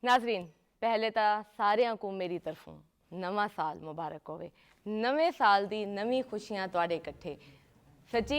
ਨਾਜ਼ਰੀਨ, ਪਹਿਲੇ ਤਾਂ ਸਾਰਿਆਂ ਨੂੰ ਮੇਰੀ ਤਰਫੋਂ ਨਵਾਂ ਸਾਲ ਮੁਬਾਰਕ ਹੋਵੇ। ਨਵੇਂ ਸਾਲ ਦੀ ਨਵੀਂ ਖੁਸ਼ੀਆਂ ਤੁਹਾਡੇ ਇਕੱਠੇ। ਸੱਚੀ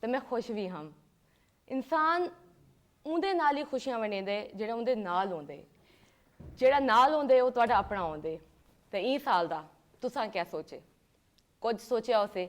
ਤੇ ਮੈਂ ਖੁਸ਼ ਵੀ ਹਾਂ। ਇਨਸਾਨ ਉਹਦੇ ਨਾਲ ਹੀ ਖੁਸ਼ੀਆਂ ਵੰਡਦੇ ਜਿਹੜਾ ਉਹਦੇ ਨਾਲ ਹੁੰਦੇ, ਜਿਹੜਾ ਨਾਲ ਹੁੰਦੇ ਉਹ ਤੁਹਾਡਾ ਆਪਣਾ ਹੁੰਦੇ। ਤੇ ਇਹ ਸਾਲ ਦਾ ਤੁਸੀਂ ਕੀ ਸੋਚੇ? ਕੁਝ ਸੋਚਿਆ ਉਸੇ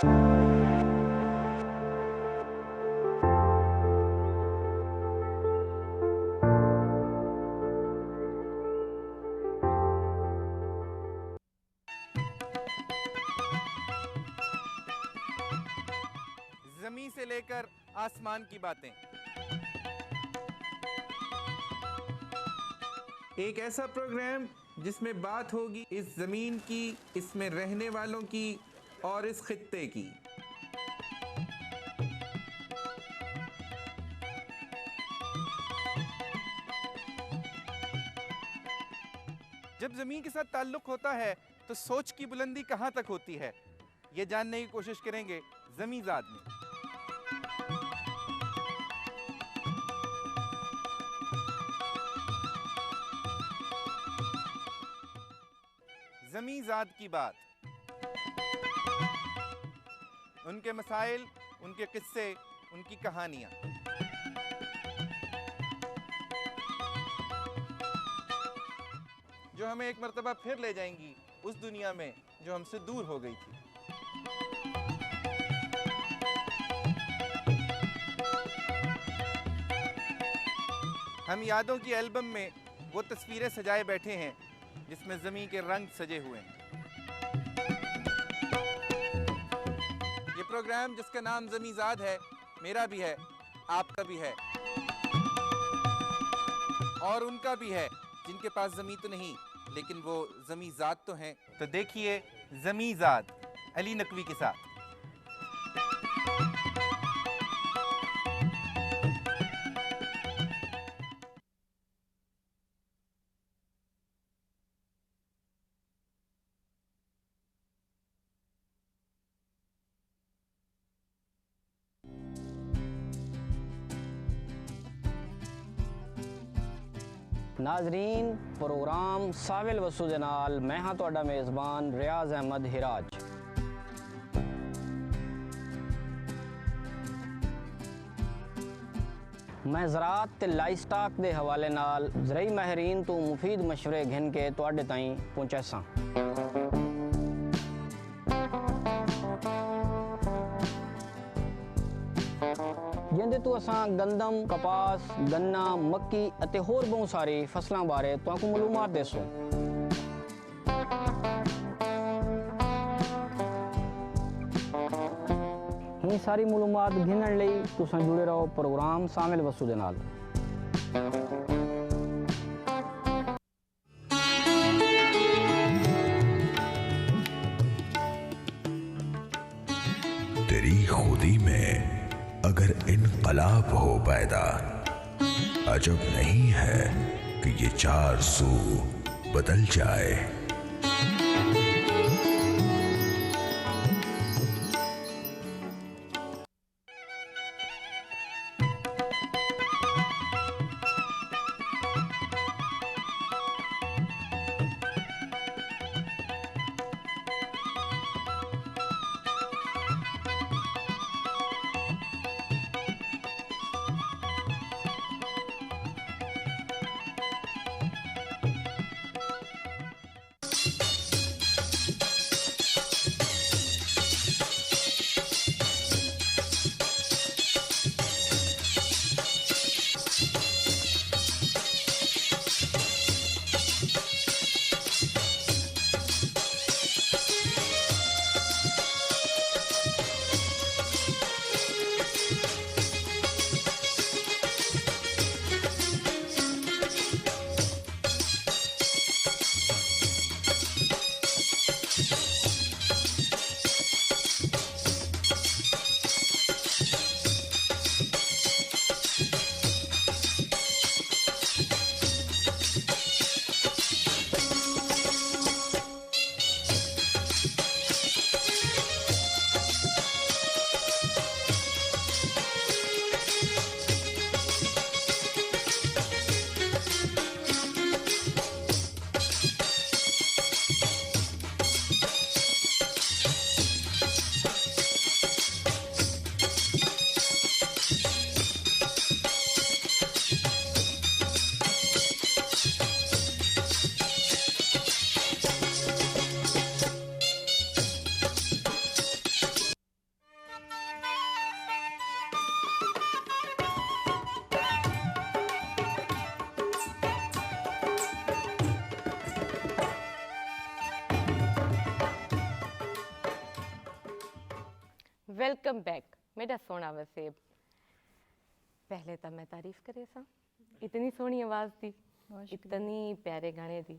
زمین سے لے کر آسمان کی باتیں، ایک ایسا پروگرام جس میں بات ہوگی اس زمین کی، اس میں رہنے والوں کی اور اس خطے کی۔ جب زمین کے ساتھ تعلق ہوتا ہے تو سوچ کی بلندی کہاں تک ہوتی ہے، یہ جاننے کی کوشش کریں گے زمیں زاد میں۔ زمیں زاد کی بات، ان کے مسائل، ان کے قصے، ان کی کہانیاں۔ جو ہمیں ایک مرتبہ پھر لے جائیں گی اس دنیا میں جو ہم سے دور ہو گئی تھی۔ ہم یادوں کی البم میں وہ تصویریں سجائے بیٹھے ہیں جس میں زمین کے رنگ سجے ہوئے ہیں۔ یہ پروگرام جس کا نام زمیں زاد ہے، میرا بھی ہے، آپ کا بھی ہے، اور ان کا بھی ہے جن کے پاس زمین تو نہیں لیکن وہ زمیں زاد تو ہیں۔ تو دیکھیے زمیں زاد علی نقوی کے ساتھ۔ ناظرین، پروگرام ساول وسو دے نال میں ہاں تہاڈا میزبان ریاض احمد ہراج۔ میں زراعت تے لائف سٹاک دے حوالے نال زرعی ماہرین تو مفید مشورے گھن کے تواڈے تائیں پہنچائیساں۔ جندے تو اساں گندم، کپاس، گنا، مکی اتے ہور بہت ساری فصلاں بارے تواں کو معلومات دیسوں۔ یہ ساری معلومات گھنن لئی تساں جڑے رہو پروگرام سامل وسو دے نال۔ تیری خودی میں اگر انقلاب ہو پیدا، عجب نہیں ہے کہ یہ چار سو بدل جائے۔ ਵੈਲਕਮ ਬੈਕ ਮੇਰਾ ਸੋਹਣਾ ਵਸੇਬ। ਪਹਿਲੇ ਤਾਂ ਮੈਂ ਤਾਰੀਫ ਕਰੇ ਸਾਂ ਇਤਨੀ ਸੋਹਣੀ ਆਵਾਜ਼ ਦੀ, ਇਤਨੀ ਪਿਆਰੇ ਗਾਣੇ ਦੀ।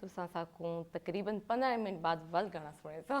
ਤੁਸੀਂ ਸਾਕੂ ਤਕਰੀਬਨ 15 ਮਿੰਟ ਬਾਅਦ ਵੱਲ ਗਾਣਾ ਸੁਣੇ ਸੋ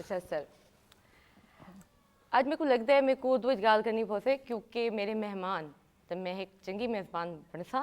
ਅੱਛਾ ਸਰ, ਅੱਜ ਮੇਰੇ ਕੋ ਲੱਗਦਾ ਹੈ ਮੇਰੇ ਕੋ ਦੋ ਗੱਲ ਕਰਨੀ ਪਵੇ ਕਿਉਂਕਿ ਮੇਰੇ ਮਹਿਮਾਨ ਤੇ ਮੈਂ ਇੱਕ ਚੰਗੀ ਮੇਜ਼ਬਾਨ ਬਣਸਾਂ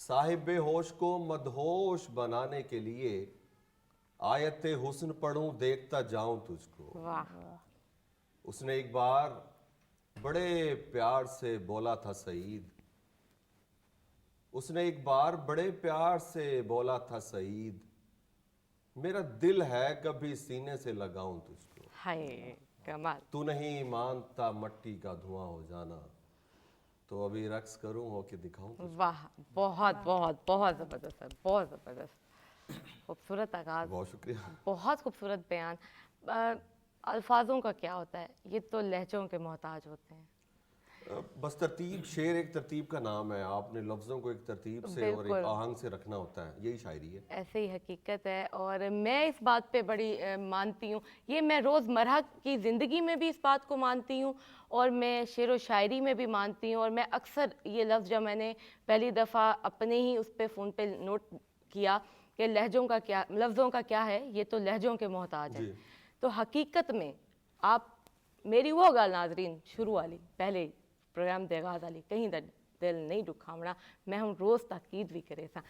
صاحب ہوش کو مدہوش بنانے کے لیے آیت حسن پڑھوں دیکھتا جاؤں تجھ کو. واہ. اس نے ایک بار بڑے پیار سے بولا تھا سعید. اس نے ایک بار بڑے پیار سے بولا تھا سعید. میرا دل ہے کبھی سینے سے لگاؤں تجھ کو. ہائے کمال. تو نہیں مانتا مٹی کا دھواں ہو جانا تو ابھی رقص کروں ہو کے دکھاؤں تجھ کو. واہ بہت بہت بہت زبردست ہے, بہت زبردست. خوبصورت آغاز, بہت شکریہ. بہت خوبصورت بیان. الفاظوں کا کیا ہوتا ہے, یہ تو لہجوں کے محتاج ہوتے ہیں. بس ترتیب, شعر ایک ترتیب کا نام ہے. آپ نے لفظوں کو ایک ترتیب سے اور ایک آہنگ سے رکھنا ہوتا ہے, یہی شاعری ہے. ایسے ہی حقیقت ہے. اور میں اس بات پہ بڑی مانتی ہوں, یہ میں روزمرہ کی زندگی میں بھی اس بات کو مانتی ہوں, اور میں شعر و شاعری میں بھی مانتی ہوں. اور میں اکثر یہ لفظ جب میں نے پہلی دفعہ اپنے ہی اس پہ فون پہ نوٹ کیا کہ لہجوں کا کیا, لفظوں کا کیا ہے, یہ تو لہجوں کے محتاج ہے. تو حقیقت میں آپ میری وہ گال ناظرین شروع والی پہلے پروگرام دے آغاز والی کہیں دل نہیں دکھاونا, میں ہوں روز تاکید بھی کرے سا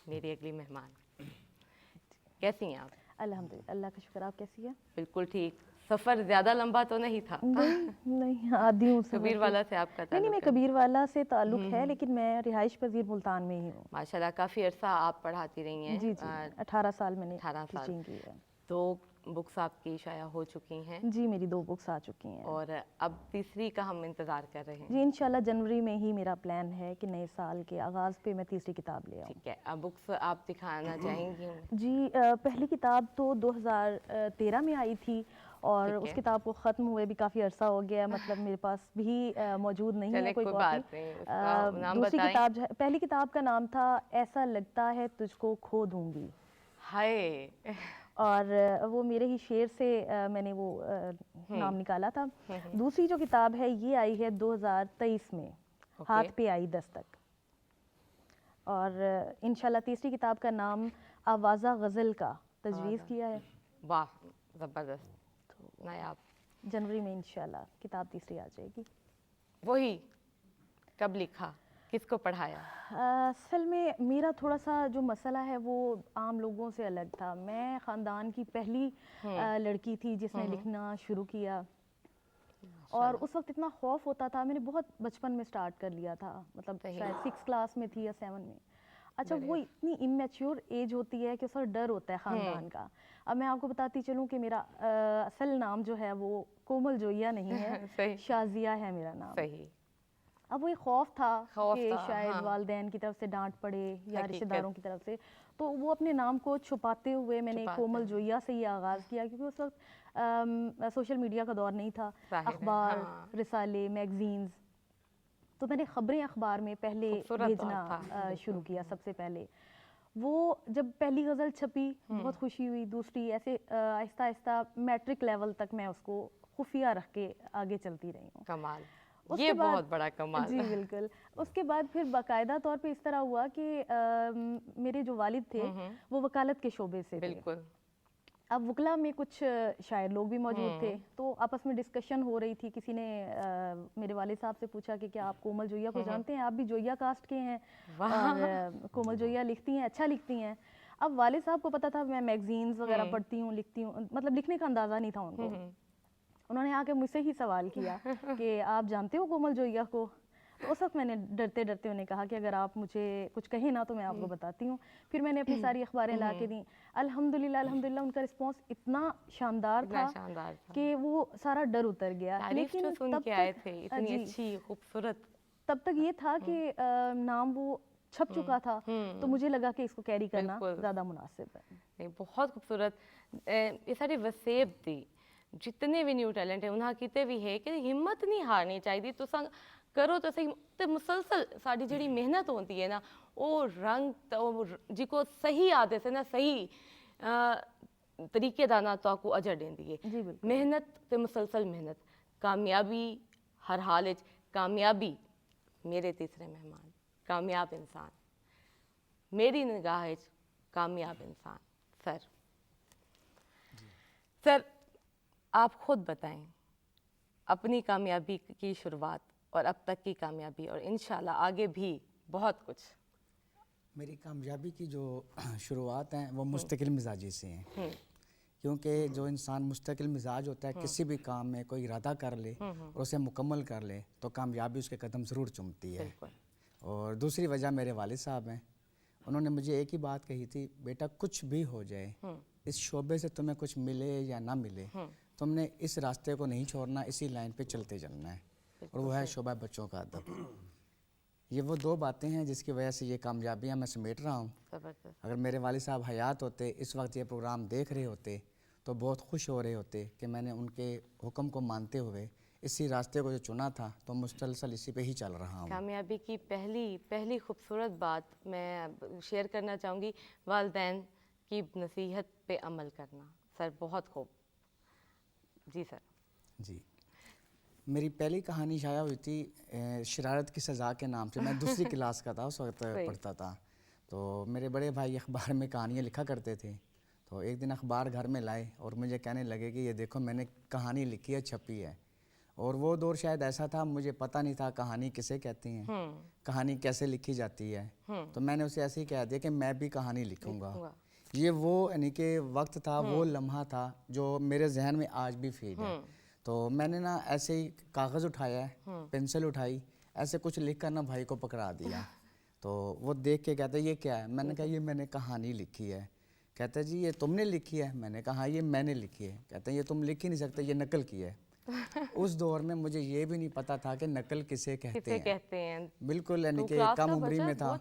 میری اگلی مہمان. کیسی ہیں آپ؟ الحمدللہ, اللہ کا شکر. آپ کیسی ہیں؟ بالکل ٹھیک. سفر زیادہ لمبا تو نہیں تھا؟ نہیں عادی ہوں. کبیر والا سے آپ کا تعلق؟ نہیں, میں کبیر والا سے تعلق ہے, لیکن میں رہائش پذیر ملتان میں ہی ہوں. ماشاءاللہ کافی عرصہ آپ پڑھاتی رہی ہیں. جی 18 سال میں نے 18 سال ٹیچنگ کی ہے. 2 بکس آپ کی شائع ہو چکی ہیں. جی میری 2 بکس آ چکی ہیں, اور اب تیسری کا ہم انتظار کر رہے ہیں. جی انشاءاللہ جنوری میں ہی میرا پلان ہے کہ نئے سال کے آغاز پہ میں تیسری کتاب لے آؤں. ٹھیک ہے, اب بکس آپ دکھانا چاہیں گی؟ جی پہلی کتاب تو 2013 میں آئی تھی, اور اس کتاب کو ختم ہوئے بھی کافی عرصہ ہو گیا, مطلب میرے پاس بھی موجود نہیں ہے کوئی کاپی. دوسری کتاب, پہلی کتاب کا نام تھا ایسا لگتا ہے تجھ کو کھو دوں گی. ہائے. اور وہ میرے ہی شعر سے میں نے وہ نام نکالا تھا. دوسری جو کتاب ہے یہ آئی ہے 2023 میں, ہاتھ پہ آئی دستک. اور انشاءاللہ تیسری کتاب کا نام آوازہ غزل کا تجویز کیا ہے. واہ زبردست. نایاب. جنوری میں انشاءاللہ کتاب تیسری آ جائے گی. وہی کب لکھا, کس کو پڑھایا؟ اصل میں میرا تھوڑا سا جو مسئلہ ہے وہ عام لوگوں سے الگ تھا. میں خاندان کی پہلی لڑکی تھی جس نے لکھنا شروع کیا, اور اس وقت اتنا خوف ہوتا تھا. میں نے بہت بچپن میں سٹارٹ کر لیا تھا, مطلب شاید 6 کلاس میں تھی یا 7 میں. اچھا وہ اتنی امیچیور ایج ہوتی ہے کہ اس وقت ڈر ہوتا ہے خاندان کا. اب میں آپ کو بتاتی چلوں کہ میرا اصل نام جو ہے وہ کومل جویا نہیں ہے, شازیہ ہے میرا نام. صحیح. اب وہ ایک خوف تھا کہ شاید والدین کی طرف سے ڈانٹ پڑے یا رشتہ داروں کی طرف سے, تو وہ اپنے نام کو چھپاتے ہوئے میں نے کومل جویا سے ہی آغاز کیا, کیونکہ اس وقت سوشل میڈیا کا دور نہیں تھا, اخبار, رسالے, میگزینز, تو میں نے خبریں اخبار میں پہلے بھیجنا شروع کیا سب سے پہلے. وہ جب پہلی غزل چھپی بہت خوشی ہوئی, دوسری, ایسے آہستہ آہستہ میٹرک لیول تک میں اس کو خفیہ رکھ کے آگے چلتی رہی ہوں. کمال, یہ بہت بڑا کمال. جی بالکل. اس کے بعد پھر باقاعدہ طور پہ اس طرح ہوا کہ میرے جو والد تھے وہ وکالت کے شعبے سے تھے. بالکل. اب وکلا میں کچھ شاعر لوگ بھی موجود تھے, تو آپس میں ڈسکشن ہو رہی تھی. کسی نے میرے والد صاحب سے پوچھا کہ کیا آپ کومل جویا کو جانتے ہیں, آپ بھی جویا کاسٹ کے ہیں اور کومل جویا لکھتی ہیں, اچھا لکھتی ہیں. اب والد صاحب کو پتا تھا میں میگزینز وغیرہ پڑھتی ہوں, لکھتی ہوں, مطلب لکھنے کا اندازہ نہیں تھا ان کو. انہوں نے آ کے مجھ سے ہی سوال کیا کہ آپ جانتے ہو کومل جویا کو؟ تو اس وقت میں نے ڈرتے ڈرتے انہیں کہا کہ اگر آپ مجھے کچھ کہیں نا تو میں آپ کو بتاتی ہوں. پھر میں نے اپنی ساری اخباریں لا کے دیں. الحمدللہ ان کا رسپانس اتنا شاندار تھا کہ وہ سارا ڈر اتر گیا. لیکن تب تک یہ تھا کہ نام وہ چھپ چکا تھا, تو مجھے لگا کہ اس کو کیری کرنا زیادہ مناسب ہے. بہت خوبصورت. یہ ساری وسیب تھی جتنے بھی نیو ٹیلنٹ ہیں انہاں کیتے بھی ہے کہ ہمت نہیں ہارنی چاہیے. تساں کرو تو صحیح, تے مسلسل ساری جڑی محنت ہوتی ہے نا وہ رنگ جی کو صحیح آدھے سے نا صحیح طریقے دا نا تو کو اجر دیندی ہے. محنت تے مسلسل محنت, کامیابی ہر حال وچ. کامیابی میرے تیسرے مہمان, کامیاب انسان میری نگاہ وچ کامیاب انسان. سر آپ خود بتائیں اپنی کامیابی کی شروعات اور اب تک کی کامیابی, اور انشاءاللہ آگے بھی بہت کچھ. میری کامیابی کی جو شروعات ہیں وہ مستقل مزاجی سے ہیں، کیونکہ جو انسان مستقل مزاج ہوتا ہے کسی بھی کام میں کوئی ارادہ کر لے اور اسے مکمل کر لے تو کامیابی اس کے قدم ضرور چومتی ہے۔ اور دوسری وجہ میرے والد صاحب ہیں، انہوں نے مجھے ایک ہی بات کہی تھی، بیٹا کچھ بھی ہو جائے اس شعبے سے تمہیں کچھ ملے یا نہ ملے، تم نے اس راستے کو نہیں چھوڑنا، اسی لائن پہ چلتے چلنا ہے، اور وہ ہے شعبہ بچوں کا ادب۔ یہ وہ دو باتیں ہیں جس کی وجہ سے یہ کامیابیاں میں سمیٹ رہا ہوں۔ اگر میرے والد صاحب حیات ہوتے، اس وقت یہ پروگرام دیکھ رہے ہوتے تو بہت خوش ہو رہے ہوتے کہ میں نے ان کے حکم کو مانتے ہوئے اسی راستے کو جو چنا تھا تو مسلسل اسی پہ ہی چل رہا ہوں۔ کامیابی کی پہلی خوبصورت بات میں شیئر کرنا چاہوں گی، والدین کی نصیحت پہ عمل کرنا۔ سر بہت خوب، جی سر۔ جی، میری پہلی کہانی شائع ہوئی تھی شرارت کی سزا کے نام سے، میں دوسری کلاس کا تھا اس وقت پڑھتا تھا، تو میرے بڑے بھائی اخبار میں کہانیاں لکھا کرتے تھے، تو ایک دن اخبار گھر میں لائے اور مجھے کہنے لگے کہ یہ دیکھو میں نے کہانی لکھی ہے، چھپی ہے۔ اور وہ دور شاید ایسا تھا مجھے پتہ نہیں تھا کہانی کسے کہتی ہیں، کہانی کیسے لکھی جاتی ہے، تو میں نے اسے ایسے ہی کہہ دیا کہ میں بھی کہانی لکھوں گا۔ یہ وہ یعنی کہ وقت تھا، وہ لمحہ تھا جو میرے ذہن میں آج بھی فیڈ ہے۔ تو میں نے نا ایسے ہی کاغذ اٹھایا ہے، پینسل اٹھائی، ایسے کچھ لکھ کر نا بھائی کو پکڑا دیا، تو وہ دیکھ کے کہتا ہے یہ کیا ہے؟ میں نے کہا یہ میں نے کہانی لکھی ہے۔ کہتا ہے جی یہ تم نے لکھی ہے؟ میں نے کہا ہاں یہ میں نے لکھی ہے۔ کہتا ہے یہ تم لکھ ہی نہیں سکتے، یہ نقل کی ہے۔ اس دور میں مجھے یہ بھی نہیں پتا تھا کہ نقل کسے کہتے ہیں، بالکل یعنی کہ کم عمری میں تھا،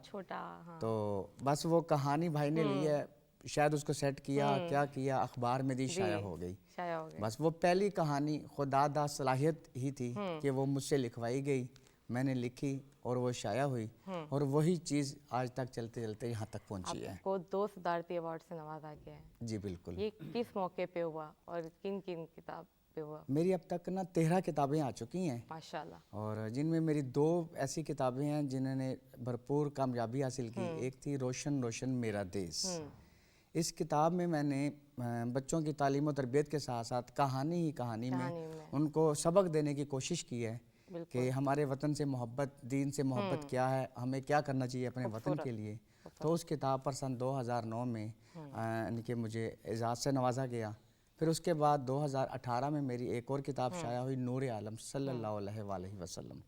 تو بس وہ کہانی بھائی نے لی ہے، شاید اس کو سیٹ کیا، کیا کیا، اخبار میں دی، شائع ہو گئی۔ بس وہ پہلی کہانی خدا دا صلاحیت ہی تھی کہ وہ مجھ سے لکھوائی گئی، میں نے لکھی اور وہ شائع ہوئی، اور وہی چیز آج تک چلتے چلتے یہاں تک پہنچی ہے۔ آپ کو 2 صدارتی ایوارڈ سے نوازا گیا ہے۔ جی بالکل۔ یہ کس موقع پہ ہوا اور کن کتاب پہ ہوا؟ میری اب تک نا 13 کتابیں آ چکی ہیں ماشاءاللہ، اور جن میں میری 2 ایسی کتابیں ہیں جنہوں نے بھرپور کامیابی حاصل کی۔ ایک تھی روشن روشن میرا دیس۔ اس کتاب میں نے بچوں کی تعلیم و تربیت کے ساتھ ساتھ کہانی میں ان کو سبق دینے کی کوشش کی ہے کہ ہمارے وطن سے محبت، دین سے محبت کیا ہے، ہمیں کیا کرنا چاہیے اپنے وطن کے لیے۔ تو اس کتاب پر سن 2009 میں یعنی کہ مجھے اعزاز سے نوازا گیا۔ پھر اس کے بعد 2018 میں میری ایک اور کتاب شائع ہوئی، نور عالم صلی اللہ علیہ وآلہ وسلم۔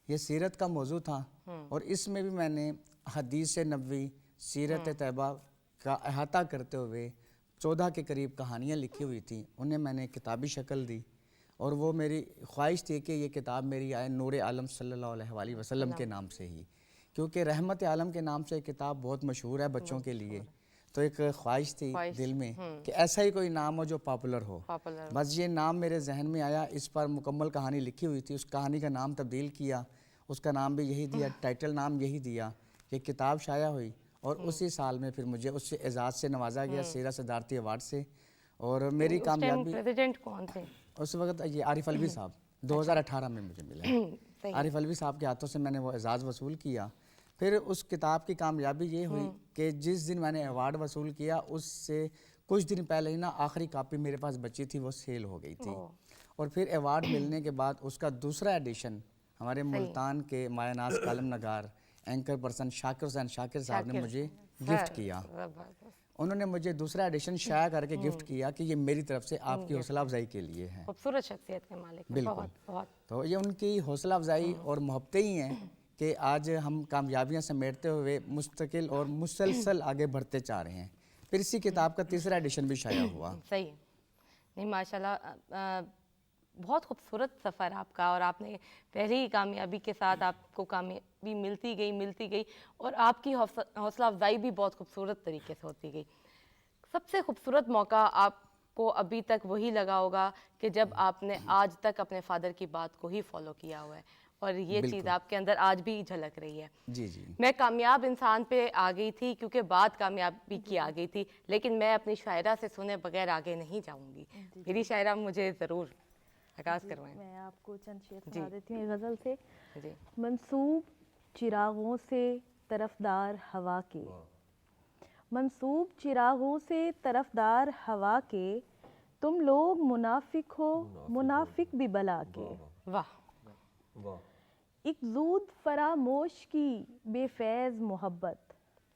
یہ سیرت کا موضوع تھا اور اس میں بھی میں نے حدیث نبوی، سیرت طیبہ کا احاطہ کرتے ہوئے 14 کے قریب کہانیاں لکھی ہوئی تھیں، انہیں میں نے کتابی شکل دی، اور وہ میری خواہش تھی کہ یہ کتاب میری آئے نور عالم صلی اللہ علیہ وآلہ وسلم کے نام سے ہی، کیونکہ رحمت عالم کے نام سے یہ کتاب بہت مشہور ہے بچوں کے لیے، تو ایک خواہش تھی دل میں کہ ایسا ہی کوئی نام ہو جو پاپولر ہو۔ بس یہ نام میرے ذہن میں آیا، اس پر مکمل کہانی لکھی ہوئی تھی، اس کہانی کا نام تبدیل کیا، اس کا نام بھی یہی دیا، ٹائٹل نام یہی دیا، یہ کتاب شائع ہوئی، اور اسی سال میں پھر مجھے اس سے اعزاز سے نوازا گیا 13 صدارتی ایوارڈ سے۔ اور میری کامیابی پریزیڈنٹ کون تھے اس وقت؟ یہ عارف الوی صاحب 2018 میں مجھے ملا، عارف الوی صاحب کے ہاتھوں سے میں نے وہ اعزاز وصول کیا۔ پھر اس کتاب کی کامیابی یہ ہوئی کہ جس دن میں نے ایوارڈ وصول کیا اس سے کچھ دن پہلے ہی نا آخری کاپی میرے پاس بچی تھی، وہ سیل ہو گئی تھی، اور پھر ایوارڈ ملنے کے بعد اس کا دوسرا ایڈیشن ہمارے ملتان کے مایہ ناز کالم نگار اینکر پرسن شاکر حسین شاکر صاحب نے مجھے گفٹ کیا۔ انہوں نے مجھے دوسرا ایڈیشن شائع کر کے گفٹ کیا کہ یہ میری طرف سے آپ کی حوصلہ افزائی کے لیے ہے۔ خوبصورت شخصیت کے مالک، بالکل، تو یہ ان کی حوصلہ افزائی اور محبتیں ہی ہیں کہ آج ہم کامیابیاں سمیٹتے ہوئے مستقل اور مسلسل آگے بڑھتے چاہ رہے ہیں۔ پھر اسی کتاب کا تیسرا ایڈیشن بھی شائع ہوا۔ صحیح، نہیں ماشاءاللہ بہت خوبصورت سفر آپ کا، اور آپ نے پہلی کامیابی کے ساتھ آپ کو کامیابی ملتی گئی اور آپ کی حوصلہ افزائی بھی بہت خوبصورت طریقے سے ہوتی گئی۔ سب سے خوبصورت موقع آپ کو ابھی تک وہی لگا ہوگا کہ جب آپ نے آج تک اپنے فادر کی بات کو ہی فالو کیا ہوا ہے، اور یہ چیز آپ کے اندر آج بھی جھلک رہی ہے۔ جی جی، میں کامیاب انسان پہ آ گئی تھی کیونکہ بات کامیابی کی آ گئی تھی، لیکن میں اپنی شاعرہ سے سنے بغیر آگے نہیں جاؤں گی۔ میری شاعرہ مجھے ضرور آغاز کروائیں۔ میں آپ کو چند شعر سنا دیتی ہوں غزل سے۔ جی، منسوب چراغوں سے طرفدار ہوا کے، منسوب چراغوں سے طرفدار ہوا کے، تم لوگ منافق ہو منافق بھی بلا کے، واہ، ایک زود فراموش کی بے فیض محبت،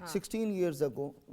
16 years ago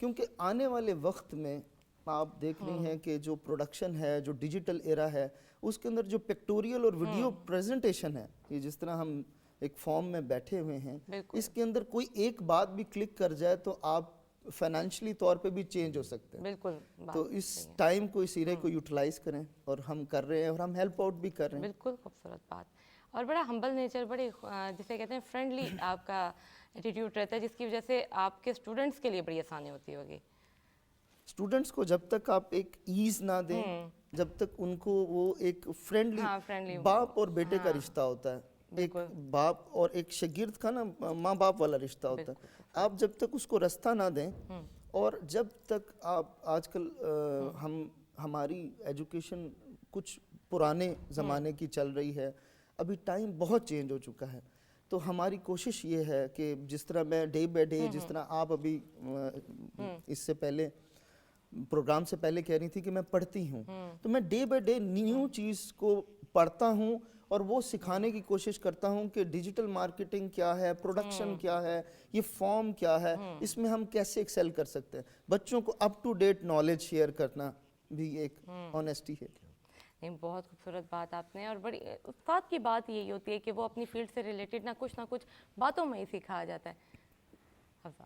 کیونکہ آنے والے وقت میں آپ دیکھ رہی ہیں کہ جو پروڈکشن ہے, جو ڈیجیٹل ایرا ہے, اس کے اندر جو پکٹوریل اور ویڈیو پریزنٹیشن ہے, یہ جس طرح ہم ایک فارم میں بیٹھے ہوئے ہیں, اس کے اندر کوئی ایک بات بھی کلک کر جائے تو آپ فائنینشلی طور پہ بھی چینج ہو سکتے ہیں. بالکل. تو اس ٹائم کو, اس ایرے کو یوٹیلائز کریں, اور ہم کر رہے ہیں, اور ہم ہیلپ آؤٹ بھی کر رہے ہیں. بالکل خوبصورت بات. اور بڑا ہمبل نیچر, بڑے جسے کہتے ہیں فرینڈلی آپ کا ایٹیٹیوڈ رہتا ہے, جس کی وجہ سے آپ کے اسٹوڈنٹس کے لیے بڑی آسانی ہوتی ہوگی. اسٹوڈنٹس کو جب تک آپ ایک ایز نہ دیں, جب تک ان کو وہ ایک فرینڈلی باپ اور بیٹے کا رشتہ ہوتا ہے, ایک باپ اور ایک شاگرد کا نا ماں باپ والا رشتہ ہوتا ہے, آپ جب تک اس کو رستہ نہ دیں, اور جب تک آپ آج کل ہماری ایجوکیشن کچھ پرانے زمانے کی چل رہی ہے, ابھی ٹائم بہت چینج ہو چکا ہے, تو ہماری کوشش یہ ہے کہ جس طرح میں ڈے بائی ڈے, جس طرح آپ ابھی اس سے پہلے پروگرام سے پہلے کہہ رہی تھی کہ میں پڑھتی ہوں, تو میں ڈے بائی ڈے نیو چیز کو پڑھتا ہوں اور وہ سکھانے کی کوشش کرتا ہوں کہ ڈیجیٹل مارکیٹنگ کیا ہے, پروڈکشن کیا ہے, یہ فارم کیا ہے, اس میں ہم کیسے ایکسیل کر سکتے ہیں. بچوں کو up to date knowledge share کرنا بھی ایک آنیسٹی ہے. نہیں, بہت خوبصورت بات آپ نے. اور بڑی استاد کی بات یہی ہوتی ہے کہ وہ اپنی فیلڈ سے ریلیٹڈ نہ کچھ باتوں میں ہی سکھایا جاتا ہے. حفصہ,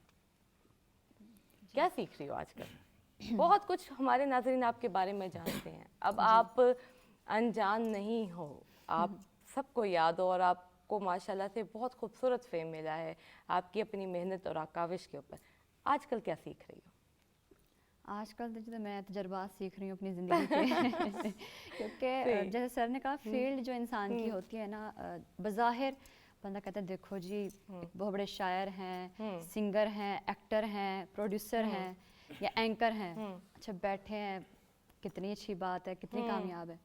کیا سیکھ رہی ہو آج کل؟ بہت کچھ ہمارے ناظرین آپ کے بارے میں جانتے ہیں, اب آپ انجان نہیں ہو, آپ سب کو یاد ہو, اور آپ کو ماشاءاللہ سے بہت خوبصورت فیم ملا ہے آپ کی اپنی محنت اور کاوش کے اوپر. آج کل کیا سیکھ رہی ہو؟ آج کل تو میں تجربات سیکھ رہی ہوں اپنی زندگی کے, کیونکہ جیسے سر نے کہا فیلڈ جو انسان کی ہوتی ہے نا, بظاہر بندہ کہتا ہے دیکھو جی بہت بڑے شاعر ہیں, سنگر ہیں, ایکٹر ہیں, پروڈیوسر ہیں یا اینکر ہیں, اچھا بیٹھے ہیں, کتنی اچھی بات ہے, کتنی کامیاب ہے,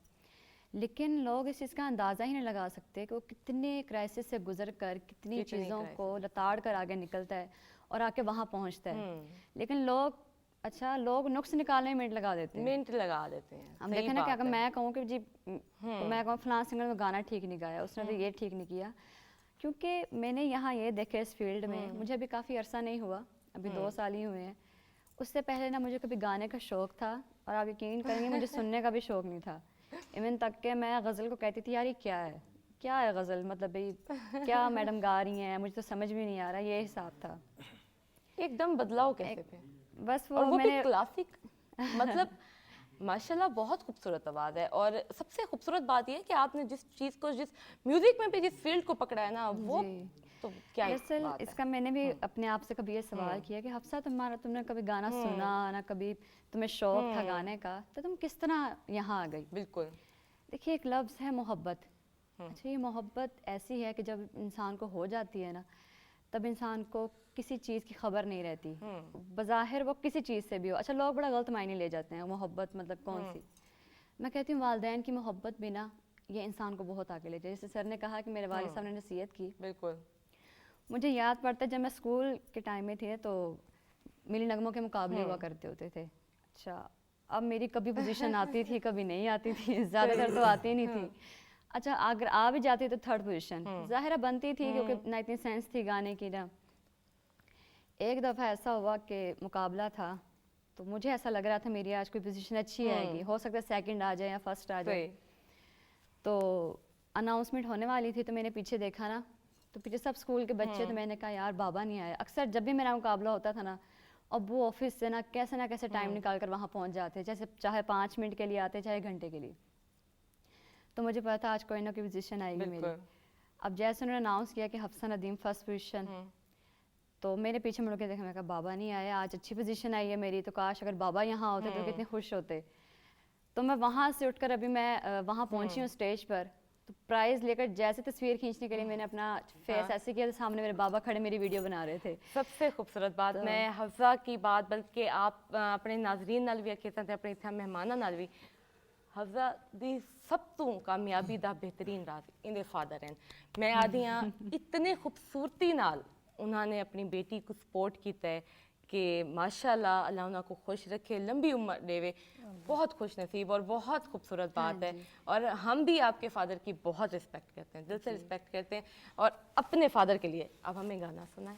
لیکن لوگ اس چیز کا اندازہ ہی نہیں لگا سکتے کہ وہ کتنے کرائسس سے گزر کر, کتنی چیزوں کو لتاڑ کر آگے نکلتا ہے اور آ کے وہاں پہنچتا ہے. لیکن لوگ نقص نکالنے میں منٹ لگا دیتے ہیں. ہم دیکھیں نا کہ اگر میں کہوں کہ جی میں کہوں فلاں سنگر نے گانا ٹھیک نہیں گایا, اس نے تو یہ ٹھیک نہیں کیا, کیونکہ میں نے یہاں یہ دیکھا اس فیلڈ میں, مجھے ابھی کافی عرصہ نہیں ہوا, ابھی 2 سال ہی ہوئے ہیں. اس سے پہلے نا مجھے کبھی گانے کا شوق تھا, اور آپ یقین کریں گے مجھے سننے کا بھی شوق نہیں تھا. ایون تک کہ میں غزل کو کہتی تھی یار یہ کیا ہے غزل, مطلب بھائی کیا میڈم گا رہی ہیں, مجھے تو سمجھ بھی نہیں آ رہا, یہ حساب تھا. ایک دم بدلاؤ کیسے پہ, بس وہ میں نے کلاسک, مطلب ماشاءاللہ بہت خوبصورت آواز ہے. اور سب سے خوبصورت بات یہ ہے کہ آپ نے جس چیز کو, جس میوزک میں بھی جس فیلڈ کو پکڑا ہے نا, وہ تو کیا بات ہے. اس کا میں نے بھی اپنے آپ سے کبھی یہ سوال کیا کہ حفصہ تم نے کبھی گانا سنا نہ, کبھی تمہیں شوق تھا گانے کا, تو تم کس طرح یہاں آ گئی؟ بالکل. دیکھیے ایک لفظ ہے محبت. اچھا یہ محبت ایسی ہے کہ جب انسان کو ہو جاتی ہے نا, تب انسان کو کسی چیز کی خبر نہیں رہتی, بظاہر وہ کسی چیز سے بھی ہو. اچھا لوگ بڑا غلط معنی لے جاتے ہیں, محبت مطلب کون سی. میں کہتی ہوں والدین کی محبت بھی نا, یہ انسان کو بہت آگے لے جائے. جیسے سر نے کہا کہ میرے والد صاحب نے نصیحت کی, بالکل مجھے یاد پڑتا ہے جب میں اسکول کے ٹائم میں تھی تو ملی نغموں کے مقابلے ہوا کرتے ہوتے تھے. اچھا اب میری کبھی پوزیشن آتی تھی, کبھی نہیں آتی تھی, زیادہ تر تو آتی نہیں تھی. اچھا اگر آ بھی جاتی تو 3rd پوزیشن ظاہرہ بنتی تھی, کیونکہ نہ اتنی سینس تھی گانے کی نا. ایک دفعہ ایسا ہوا کہ مقابلہ تھا, تو مجھے ایسا لگ رہا تھا میری آج کوئی پوزیشن اچھی آئے گی, ہو سکتا ہے 2nd آ جائے یا 1st آ جائے. تو اناؤنسمنٹ ہونے والی تھی, تو میں نے پیچھے دیکھا نا, تو پیچھے سب اسکول کے بچے, تو میں نے کہا یار بابا نہیں آئے. اکثر جب بھی میرا مقابلہ ہوتا تھا نا, اب وہ آفس سے نا کیسے ٹائم نکال کر وہاں پہنچ جاتے, جیسے چاہے 5 منٹ کے لیے آتے, چاہے گھنٹے کے لیے. تو مجھے پتا تھا آج کوئی نہ کوئی پوزیشن آئے گی میری. اب جیسے انہوں نے اناؤنس کیا کہ حفصہ ندیم 1st پوزیشن, تو میرے پیچھے مڑ کے دیکھا, میں کہا بابا نہیں آئے, آج اچھی پوزیشن آئی ہے میری, تو کاش اگر بابا یہاں ہوتے تو کتنے خوش ہوتے. تو میں وہاں سے اٹھ کر ابھی میں وہاں پہنچی ہوں اسٹیج پر, تو پرائز لے کر جیسے تصویر کھینچنے کے لیے میں نے اپنا فیس ایسے کیا, تو سامنے میرے بابا کھڑے میری ویڈیو بنا رہے تھے. سب سے خوبصورت بات, میں حفصہ کی بات بلکہ آپ اپنے ناظرین نال بھی کہتے ہیں, اپنے اتنے مہمانوں نال بھی, حفصہ دی سب تو کامیابی دا بہترین راز ان دے فادر ہیں. میں آدھی ہاں اتنے خوبصورتی نال انہوں نے اپنی بیٹی کو سپورٹ کیتا ہے کہ ماشاءاللہ اللہ انہوں کو خوش رکھے, لمبی عمر دے. بہت خوش نصیب اور بہت خوبصورت بات ہے. اور ہم بھی آپ کے فادر کی بہت رسپیکٹ کرتے ہیں, دل سے رسپیکٹ کرتے ہیں. اور اپنے فادر کے لیے اب ہمیں گانا سنائیں.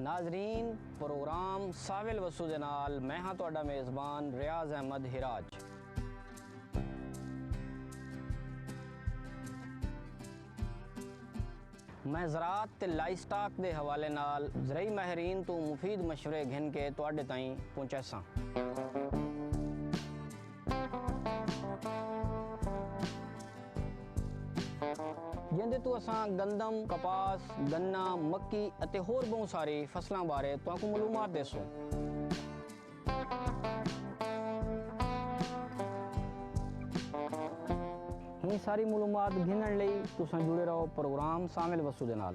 ਨਾਜ਼ਰੀਨ ਪ੍ਰੋਗਰਾਮ ਸਾਵਿਲ ਵਸੂ ਦੇ ਨਾਲ ਮੈਂ ਹਾਂ ਤੁਹਾਡਾ ਮੇਜ਼ਬਾਨ ਰਿਆਜ਼ ਅਹਿਮਦ ਹਿਰਾਜ। ਮੈਂ ਜ਼ਰਾਤ ਤੇ ਲਾਈਵ ਸਟਾਕ ਦੇ ਹਵਾਲੇ ਨਾਲ ਜ਼ਰਈ ਮਾਹਿਰੀਨ ਤੋਂ ਮੁਫੀਦ ਮਸ਼ਵਰੇ ਘਿਨ ਕੇ ਤੁਹਾਡੇ ਤਾਈਂ ਪਹੁੰਚਾਸਾਂ। ਜਿੰਦੇ ਤੋਂ ਅਸਾਂ ਗੰਦਮ, ਕਪਾਸ, ਗੰਨਾ, ਮੱਕੀ ਅਤੇ ਹੋਰ ਬਹੁਤ ਸਾਰੀ ਫਸਲਾਂ ਬਾਰੇ ਤੁਹਾਨੂੰ ਮਾਲੂਮਾਤ ਦੇਸੋ। ਇਹ ਸਾਰੀ ਮਾਲੂਮਾਤ ਗਿਣਨ ਲਈ ਤੁਸੀਂ ਜੁੜੇ ਰਹੋ ਪ੍ਰੋਗਰਾਮ ਸ਼ਾਮਿਲ ਵਸੂ ਦੇ ਨਾਲ।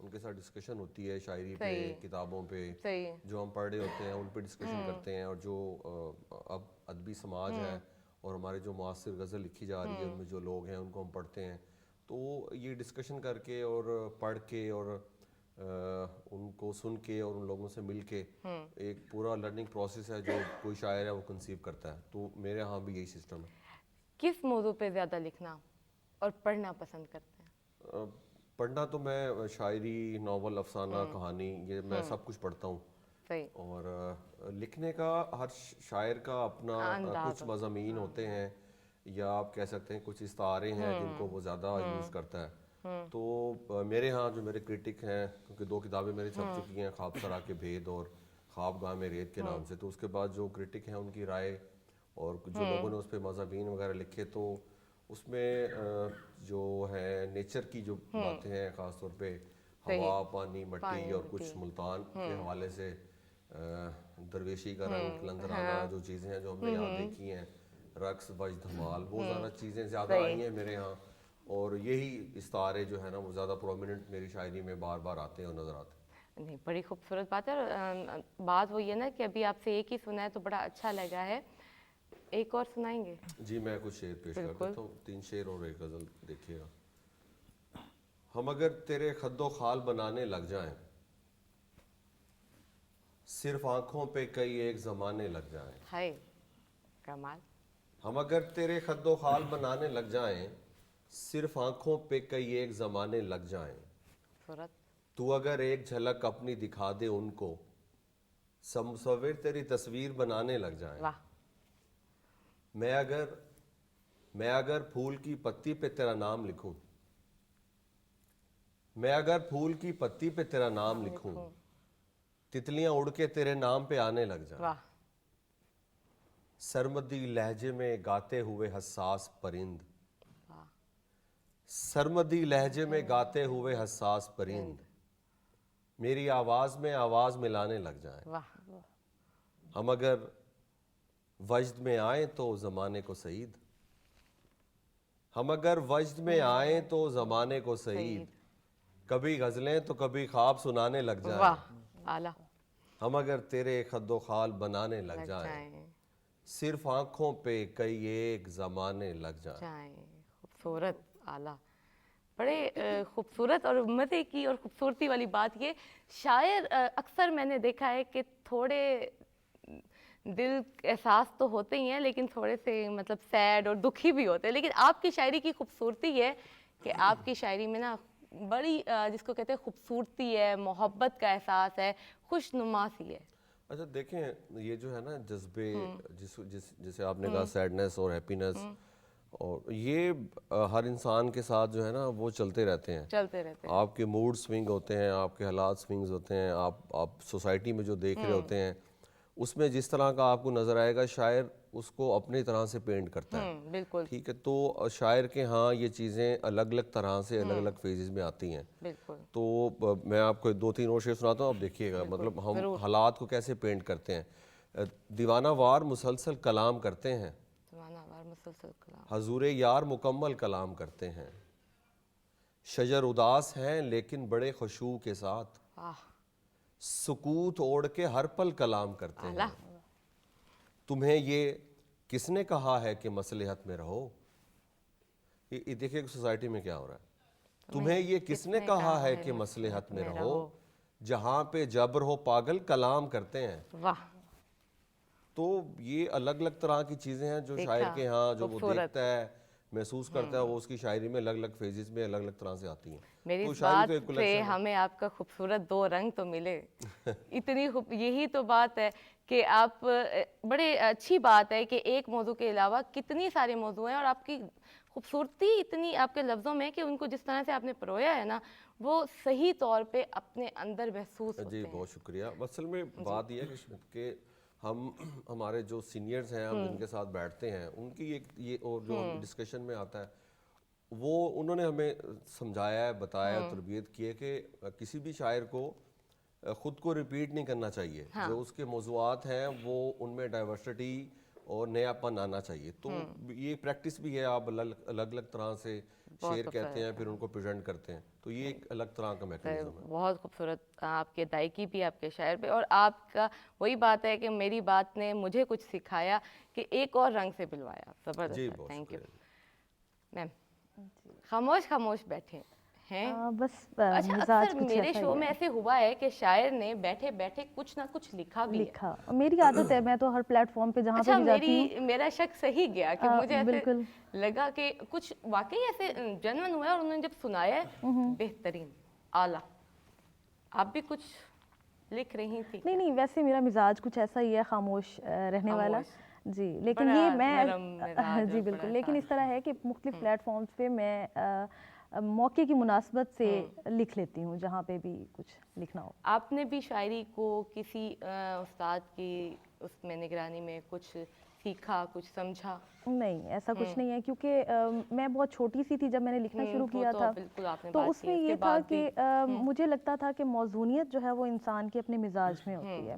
ان کے ساتھ ڈسکشن ہوتی ہے شاعری پہ، صحیح۔ کتابوں پہ صحیح۔ جو ہم پڑھ رہے ہوتے ہیں ان پہ ڈسکشن کرتے ہیں، اور جو اب ادبی سماج ہے اور ہمارے جو معاصر غزل لکھی جا رہی ہے ان میں جو لوگ ہیں ان کو ہم پڑھتے ہیں، تو یہ ڈسکشن کر کے اور پڑھ کے اور ان کو سن کے اور ان لوگوں سے مل کے ایک پورا لرننگ پروسیس ہے جو کوئی شاعر ہے وہ کنسیو کرتا ہے. تو میرے ہاں بھی یہی سسٹم ہے. کس موضوع پہ زیادہ لکھنا اور پڑھنا پسند کرتے ہیں؟ پڑھنا تو میں شاعری، ناول، افسانہ، کہانی، یہ میں سب کچھ پڑھتا ہوں. صحیح. اور لکھنے کا ہر شاعر کا اپنا کچھ مضامین ہوتے ہیں، یا آپ کہہ سکتے ہیں کچھ استعارے ہیں جن کو وہ زیادہ یوز کرتا ہے. تو میرے ہاں جو میرے کرٹک ہیں، کیونکہ 2 کتابیں میری چھپ چکی ہیں، خواب سرا کے بھید اور خواب گاہ میں ریت کے نام سے، تو اس کے بعد جو کرٹک ہیں ان کی رائے اور جو لوگوں نے اس پہ مضامین وغیرہ لکھے، تو اس میں جو ہے نیچر کی جو باتیں ہیں، خاص طور پہ ہوا، پانی، مٹی اور کچھ ملتان کے حوالے سے درویشی کا رنگ، کلندرانہ جو چیزیں ہیں جو ہم نے یہاں دیکھی ہیں، رقص، بج، دھمال، وہ زیادہ چیزیں زیادہ آئی ہیں میرے ہاں. اور یہی استعارے جو ہے نا وہ زیادہ پرومیننٹ میری شاعری میں بار بار آتے ہیں اور نظر آتے ہیں. نہیں، بڑی خوبصورت بات ہے. اور بات وہ یہ نا کہ ابھی آپ سے ایک ہی سنا ہے تو بڑا اچھا لگا ہے. ایک اور سنائیں گے؟ جی میں کچھ شعر پیش کر دیتا ہوں، 3 شعر اور ایک غزل دیکھیے گا. ہم اگر تیرے خد و خال بنانے لگ جائیں، صرف آنکھوں پہ کئی ایک زمانے لگ جائیں. ہائے کمال. ہم اگر تیرے خد و خال بنانے لگ جائیں، صرف آنکھوں پہ کئی ایک زمانے لگ جائیں. تو اگر ایک جھلک اپنی دکھا دے ان کو، سب مصور تیری تصویر بنانے لگ جائیں. میں اگر پھول کی پتی پہ تیرا نام لکھوں، میں اگر پھول کی پتی پہ تیرا نام لکھوں، تتلیاں اڑ کے تیرے نام پہ آنے لگ جائیں. سرمدی لہجے میں گاتے ہوئے حساس پرند، سرمدی لہجے میں گاتے ہوئے حساس پرند، میری آواز میں آواز ملانے لگ جائیں. ہم اگر وجد میں آئیں تو زمانے کو سعید، ہم اگر وجد میں آئیں تو زمانے کو سعید، کبھی غزلیں تو کبھی خواب سنانے لگ جائیں. ہم اگر تیرے خد و خال بنانے لگ جائیں، صرف آنکھوں پہ کئی ایک زمانے لگ جائیں. خوبصورت، اعلیٰ. بڑے خوبصورت اور مزے کی اور خوبصورتی والی بات یہ، شاعر اکثر میں نے دیکھا ہے کہ تھوڑے دل احساس تو ہوتے ہی ہیں لیکن تھوڑے سے مطلب سیڈ اور دکھی بھی ہوتے ہیں. لیکن آپ کی شاعری کی خوبصورتی ہے کہ آپ کی شاعری میں نا بڑی جس کو کہتے ہیں خوبصورتی ہے، محبت کا احساس ہے، خوش نما سی ہے. اچھا دیکھیں، یہ جو ہے نا جذبے، جسے آپ نے کہا سیڈنس اور ہیپینس، اور یہ ہر انسان کے ساتھ جو ہے نا وہ چلتے رہتے ہیں. آپ کے موڈ سوئنگ ہوتے ہیں، آپ کے حالات سوئنگز ہوتے ہیں، آپ سوسائٹی میں جو دیکھ رہے ہوتے ہیں اس میں جس طرح کا آپ کو نظر آئے گا شاعر اس کو اپنی طرح سے پینٹ کرتا ہے. بالکل ٹھیک ہے. تو شاعر کے ہاں یہ چیزیں الگ الگ طرح سے الگ الگ فیزز میں آتی ہیں. تو میں آپ کو 2-3 اور شعر سناتا ہوں، آپ دیکھیے گا مطلب ہم حالات کو کیسے پینٹ کرتے ہیں. دیوانہ وار مسلسل کلام کرتے ہیں، حضور یار مکمل کلام کرتے ہیں. شجر اداس ہیں لیکن بڑے خشوع کے ساتھ، سکوت اوڑھ کے ہر پل کلام کرتے ہیں. تمہیں یہ کس نے کہا ہے کہ مصلحت میں رہو؟ یہ دیکھیں سوسائٹی میں کیا ہو رہا ہے. تمہیں یہ کس نے کہا ہے کہ مصلحت میں رہو، جہاں پہ جبر ہو پاگل کلام کرتے ہیں. تو یہ الگ الگ طرح کی چیزیں ہیں جو شاعر کے ہاں جو وہ دیکھتا ہے، محسوس کرتا ہے، وہ اس کی شاعری میں الگ الگ فیزز میں الگ الگ طرح سے آتی ہیں. میری اس بات سے ہمیں آپ کا خوبصورت 2 رنگ تو ملے. اتنی یہی تو بات ہے کہ آپ بڑے اچھی بات ہے کہ ایک موضوع کے علاوہ کتنی سارے موضوع ہیں، اور آپ کی خوبصورتی اتنی آپ کے لفظوں میں کہ ان کو جس طرح سے آپ نے پرویا ہے نا وہ صحیح طور پہ اپنے اندر محسوس ہوتے ہیں. جی بہت شکریہ. اصل میں بات یہ ہے کہ ہمارے جو سینئرز ہیں، ہم جن کے ساتھ بیٹھتے ہیں، ان کی یہ اور جو ڈسکشن میں آتا ہے وہ انہوں نے ہمیں سمجھایا ہے، بتایا ہے، تربیت کی ہے کہ کسی بھی شاعر کو خود کو ریپیٹ نہیں کرنا چاہیے. جو اس کے موضوعات ہیں وہ ان میں ڈائیورسٹی اور نیا پن آنا چاہیے. تو یہ پریکٹس بھی ہے، آپ الگ الگ طرح سے شعر کہتے ہیں پھر ان کو پریزنٹ کرتے ہیں, تو یہ ایک الگ طرح کا میکانزم ہے. بہت خوبصورت آپ کے ادائیگی بھی آپ کے شاعر پہ, اور آپ کا وہی بات ہے کہ میری بات نے مجھے کچھ سکھایا کہ ایک اور رنگ سے پلوایا. زبردست, تھینک یو میم. خاموش خاموش بیٹھے ہیں. بس اچھا, مزاج اکثر کچھ میرے ایسا ہی شو ہے. میں ایسے ہوا ہے کہ شاعر نے بیٹھے بیٹھے کچھ نہ کچھ لکھا بھی ہے. لکھا, میری عادت ہے, میں تو ہر پلیٹ فارم پہ جہاں پہ اچھا, بھی جاتی ہوں. میرا شک صحیح گیا کہ مجھے ایسے بالکل لگا کہ کچھ واقعی ایسے جنون ہوا ہے, اور انہوں نے جب سنایا ہے بہترین, اعلیٰ. آپ بھی کچھ لکھ رہی تھی؟ نہیں نہیں, ویسے میرا مزاج کچھ ایسا ہی ہے, خاموش رہنے والا. جی, لیکن یہ میں جی بالکل, لیکن اس طرح ہے کہ مختلف پلیٹ فارمز پہ میں موقع کی مناسبت سے لکھ لیتی ہوں جہاں پہ بھی کچھ لکھنا ہو. آپ نے بھی شاعری کو کسی استاد کی اس میں نگرانی میں کچھ سیکھا, کچھ سمجھا؟ نہیں, ایسا کچھ نہیں ہے, کیونکہ میں بہت چھوٹی سی تھی جب میں نے لکھنا شروع کیا تھا, تو اس میں یہ تھا کہ مجھے لگتا تھا کہ موزونیت جو ہے وہ انسان کے اپنے مزاج میں ہوتی ہے,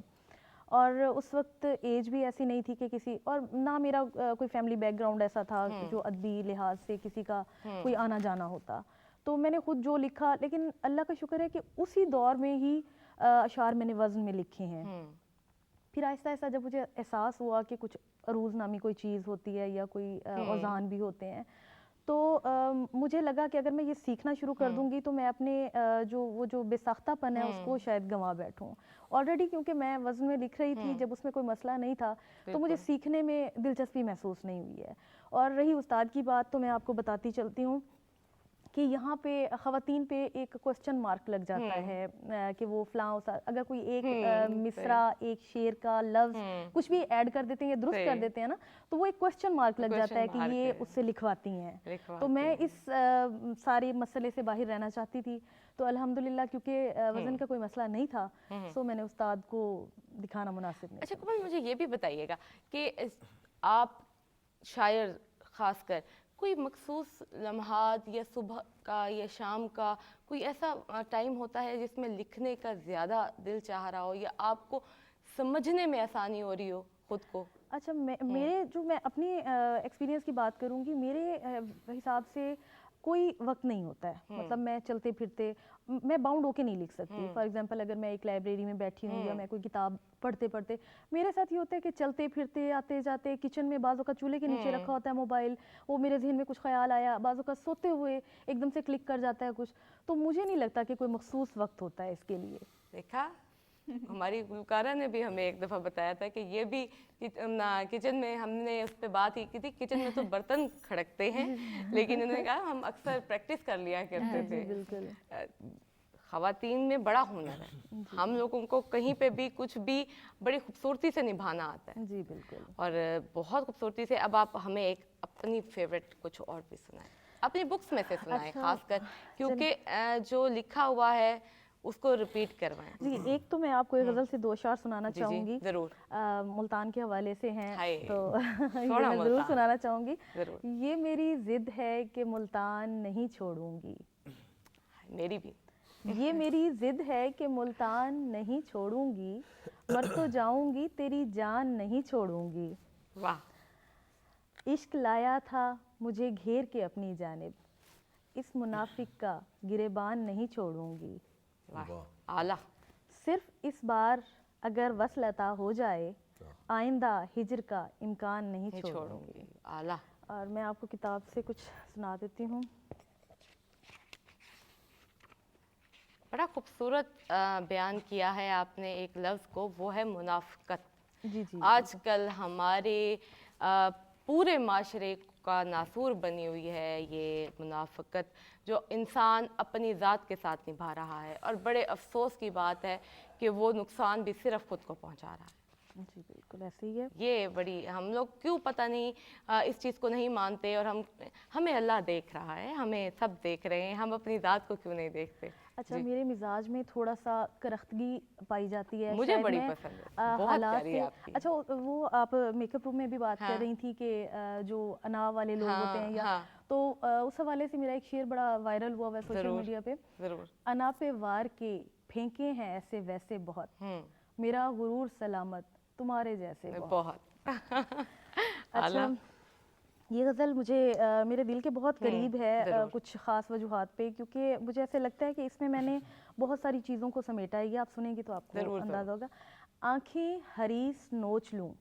اور اس وقت ایج بھی ایسی نہیں تھی کہ کسی, اور نہ میرا کوئی فیملی بیک گراؤنڈ ایسا تھا جو ادبی لحاظ سے کسی کا کوئی آنا جانا ہوتا, تو میں نے خود جو لکھا. لیکن اللہ کا شکر ہے کہ اسی دور میں ہی اشعار میں نے وزن میں لکھے ہیں. پھر آہستہ آہستہ جب مجھے احساس ہوا کہ کچھ عروض نامی کوئی چیز ہوتی ہے یا کوئی اوزان بھی ہوتے ہیں, تو مجھے لگا کہ اگر میں یہ سیکھنا شروع کر دوں گی تو میں اپنے وہ جو بے ساختہ پن ہے اس کو شاید گنوا بیٹھوں. آلریڈی کیونکہ میں وزن میں لکھ رہی تھی جب اس میں کوئی مسئلہ نہیں تھا, تو مجھے سیکھنے میں دلچسپی محسوس نہیں ہوئی ہے. اور رہی استاد کی بات, تو میں آپ کو بتاتی چلتی ہوں کہ یہاں پہ خواتین پہ ایک کوسچن مارک لگ جاتا ہے کہ وہ فلاں, اگر کوئی ایک مصرع, ایک شعر کا لفظ کچھ بھی ایڈ کر دیتے ہیں یا درست کر دیتے ہیں نا, تو وہ ایک کوسچن مارک لگ جاتا ہے کہ یہ اس سے لکھواتی ہیں. تو میں اس سارے مسئلے سے باہر رہنا چاہتی تھی, تو الحمدللہ کیونکہ وزن کا کوئی مسئلہ نہیں تھا, سو میں نے استاد کو دکھانا مناسب نہیں. اچھا کومل, مجھے یہ بھی بتائیے گا کہ آپ شاعر خاص کر کوئی مخصوص لمحات یا صبح کا یا شام کا کوئی ایسا ٹائم ہوتا ہے جس میں لکھنے کا زیادہ دل چاہ رہا ہو یا آپ کو سمجھنے میں آسانی ہو رہی ہو خود کو؟ اچھا, میرے جو میں اپنی ایکسپیرینس کی بات کروں گی, میرے حساب سے کوئی وقت نہیں ہوتا ہے. مطلب میں چلتے پھرتے, میں باؤنڈ ہو کے نہیں لکھ سکتی. فار ایگزامپل اگر میں ایک لائبریری میں بیٹھی ہوں یا میں کوئی کتاب پڑھتے پڑھتے, میرے ساتھ یہ ہوتا ہے کہ چلتے پھرتے آتے جاتے کچن میں بعض اوقات چولہے کے نیچے رکھا ہوتا ہے موبائل, وہ میرے ذہن میں کچھ خیال آیا, بعض اوقات سوتے ہوئے ایک دم سے کلک کر جاتا ہے کچھ. تو مجھے نہیں لگتا کہ کوئی مخصوص وقت ہوتا ہے اس کے لیے. دیکھا, ہماری گلوکارہ نے بھی ہمیں ایک دفعہ بتایا تھا کہ یہ بھی کچن میں, ہم نے اس پہ بات ہی کی تھی, کچن میں تو برتن کھڑکتے ہیں, لیکن انہوں نے کہا ہم اکثر پریکٹس کر لیا کرتے تھے. بالکل, خواتین میں بڑا ہنر ہے, ہم لوگوں کو کہیں پہ بھی کچھ بھی بڑی خوبصورتی سے نبھانا آتا ہے. جی بالکل, اور بہت خوبصورتی سے. اب آپ ہمیں ایک اپنی فیوریٹ کچھ اور بھی سنائیں, اپنی بکس میں سے سنائیں خاص کر, کیونکہ جو لکھا ہوا ہے اس کو ریپیٹ کروائیں. جی, ایک تو میں آپ کو ایک غزل سے 2 اشعار سنانا چاہوں گی, ضرور. ملتان کے حوالے سے ہیں, تو سونا میں ضرور ملتان سنانا چاہوں گی. ضرور. یہ میری ضد ہے کہ ملتان نہیں چھوڑوں گی. میری بھی. یہ میری ضد ہے کہ ملتان نہیں چھوڑوں گی, مر تو جاؤں گی تیری جان نہیں چھوڑوں گی. واہ. عشق لایا تھا مجھے گھیر کے اپنی جانب, اس منافق کا گریبان نہیں چھوڑوں گی. اعلیٰ. صرف اس بار اگر وصل عطا ہو جائے, آئندہ ہجر کا امکان نہیں چھوڑوں گی. اعلیٰ. اور میں آپ کو کتاب سے کچھ سنا دیتی ہوں. بڑا خوبصورت بیان کیا ہے آپ نے ایک لفظ کو, وہ ہے منافقت. جی جی, آج کل ہمارے پورے معاشرے کا ناسور بنی ہوئی ہے یہ منافقت, جو انسان اپنی ذات کے ساتھ نبھا رہا ہے, اور بڑے افسوس کی بات ہے کہ وہ نقصان بھی صرف خود کو پہنچا رہا ہے. جی بالکل ایسے ہی ہے. یہ بڑی, ہم لوگ کیوں پتہ نہیں اس چیز کو نہیں مانتے, اور ہمیں اللہ دیکھ رہا ہے, ہمیں سب دیکھ رہے ہیں, ہم اپنی ذات کو کیوں نہیں دیکھتے. اچھا, میرے مزاج میں تھوڑا سا کرختگی پائی جاتی ہے, مجھے بڑی پسند ہے, بہت پیاری ہے آپ کی. اچھا, وہ آپ میک اپ روم میں بھی بات کر رہی تھی کہ جو انا والے لوگ ہوتے ہیں, یا تو اس حوالے سے میرا ایک شعر بڑا وائرل ہوا ہے سوشل میڈیا پہ. ضرور. انا پہ وار کے پھینکے ہیں ایسے ویسے بہت, میرا غرور سلامت تمہارے جیسے بہت. اچھا, یہ غزل مجھے میرے دل کے بہت قریب ہے کچھ خاص وجوہات پہ، کیونکہ مجھے ایسے لگتا ہے کہ اس میں میں نے بہت ساری چیزوں کو سمیٹا ہے. یہ آپ سنیں گی تو آپ کو اندازہ ہوگا. آنکھیں حریص نوچ لوں،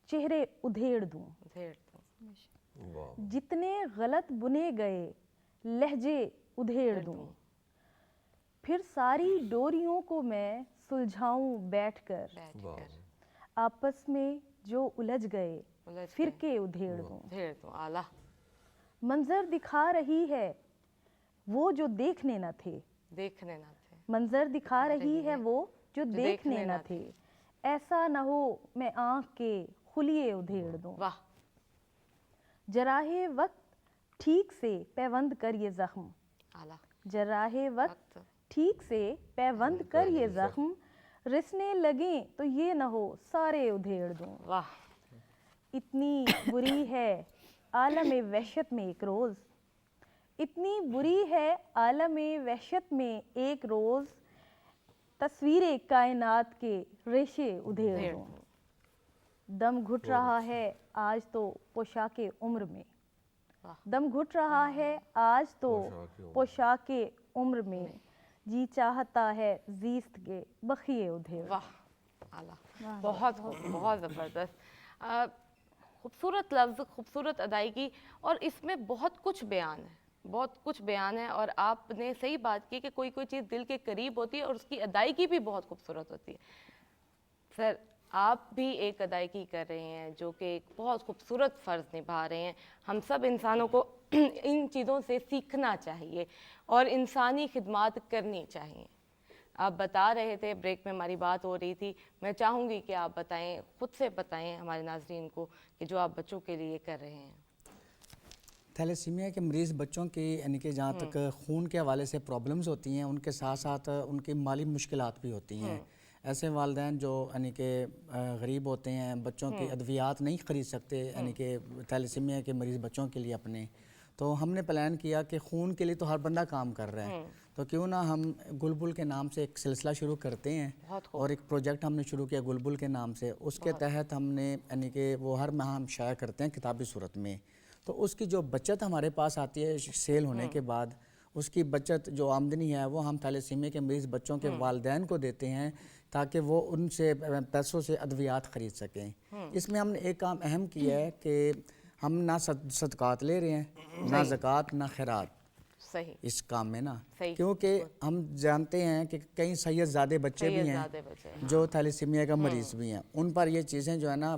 چہرے ادھیڑ دوں، جتنے غلط بنے گئے لہجے ادھیڑ دوں، پھر ساری ڈوریوں کو میں سلجھاؤں بیٹھ کر، آپس میں جو الجھ گئے فرقے ادھیڑ دوں. منظر دکھا رہی ہے وہ جو دیکھنے نہ تھے، منظر دکھا رہی ہے وہ جو دیکھنے نہ تھے، ایسا نہ ہو میں آنکھ کے خلیے ادھیڑ دوں. جراح وقت ٹھیک سے پیوند کر یہ زخم، جراح وقت ٹھیک سے پیوند کر یہ زخم، رسنے لگیں تو یہ نہ ہو سارے ادھیڑ دوں. اتنی بری ہے عالم وحشت میں ایک روز، اتنی بری ہے عالم وحشت میں ایک روز، تصویر کائنات کے ریشے ادھیڑ دوں. دم گھٹ رہا ہے آج تو پوشاک عمر میں، دم گھٹ رہا ہے آج تو پوشاک عمر میں، جی چاہتا ہے زیست کے بخیے ادھیڑ. بہت بہت زبردست، خوبصورت لفظ، خوبصورت ادائیگی، اور اس میں بہت کچھ بیان ہے، بہت کچھ بیان ہے. اور آپ نے صحیح بات کی کہ کوئی چیز دل کے قریب ہوتی ہے اور اس کی ادائیگی بھی بہت خوبصورت ہوتی ہے. سر آپ بھی ایک ادائیگی کر رہے ہیں جو کہ ایک بہت خوبصورت فرض نبھا رہے ہیں. ہم سب انسانوں کو ان چیزوں سے سیکھنا چاہیے اور انسانی خدمات کرنی چاہیے. آپ بتا رہے تھے، بریک میں ہماری بات ہو رہی تھی، میں چاہوں گی کہ آپ بتائیں، خود سے بتائیں ہمارے ناظرین کو کہ جو آپ بچوں کے لیے کر رہے ہیں. تھیلیسیمیا کے مریض بچوں کی یعنی کہ جہاں تک خون کے حوالے سے پرابلمز ہوتی ہیں، ان کے ساتھ ساتھ ان کی مالی مشکلات بھی ہوتی ہیں. ایسے والدین جو یعنی کہ غریب ہوتے ہیں، بچوں کی ادویات نہیں خرید سکتے یعنی کہ تھیلیسیمیا کے مریض بچوں کے لیے اپنے، تو ہم نے پلان کیا کہ خون کے لیے تو ہر بندہ کام کر رہا ہے، تو کیوں نہ ہم گلبل کے نام سے ایک سلسلہ شروع کرتے ہیں. اور ایک پروجیکٹ ہم نے شروع کیا گلبل کے نام سے. اس کے تحت ہم نے یعنی کہ وہ ہر ماہ ہم شائع کرتے ہیں کتابی صورت میں. تو اس کی جو بچت ہمارے پاس آتی ہے سیل ہونے کے بعد، اس کی بچت جو آمدنی ہے وہ ہم تھیلیسیمیا کے مریض بچوں کے والدین کو دیتے ہیں تاکہ وہ ان سے پیسوں سے ادویات خرید سکیں. اس میں ہم نے ایک کام اہم کیا ہے کہ ہم نہ صدقات لے رہے ہیں، نہ زکوٰۃ، نہ خیرات اس کام میں نا، کیونکہ ہم جانتے ہیں کہ کئی سید زادے بچے بھی ہیں جو تھیلیسیمیا کا مریض بھی ہیں، ان پر یہ چیزیں جو ہے نا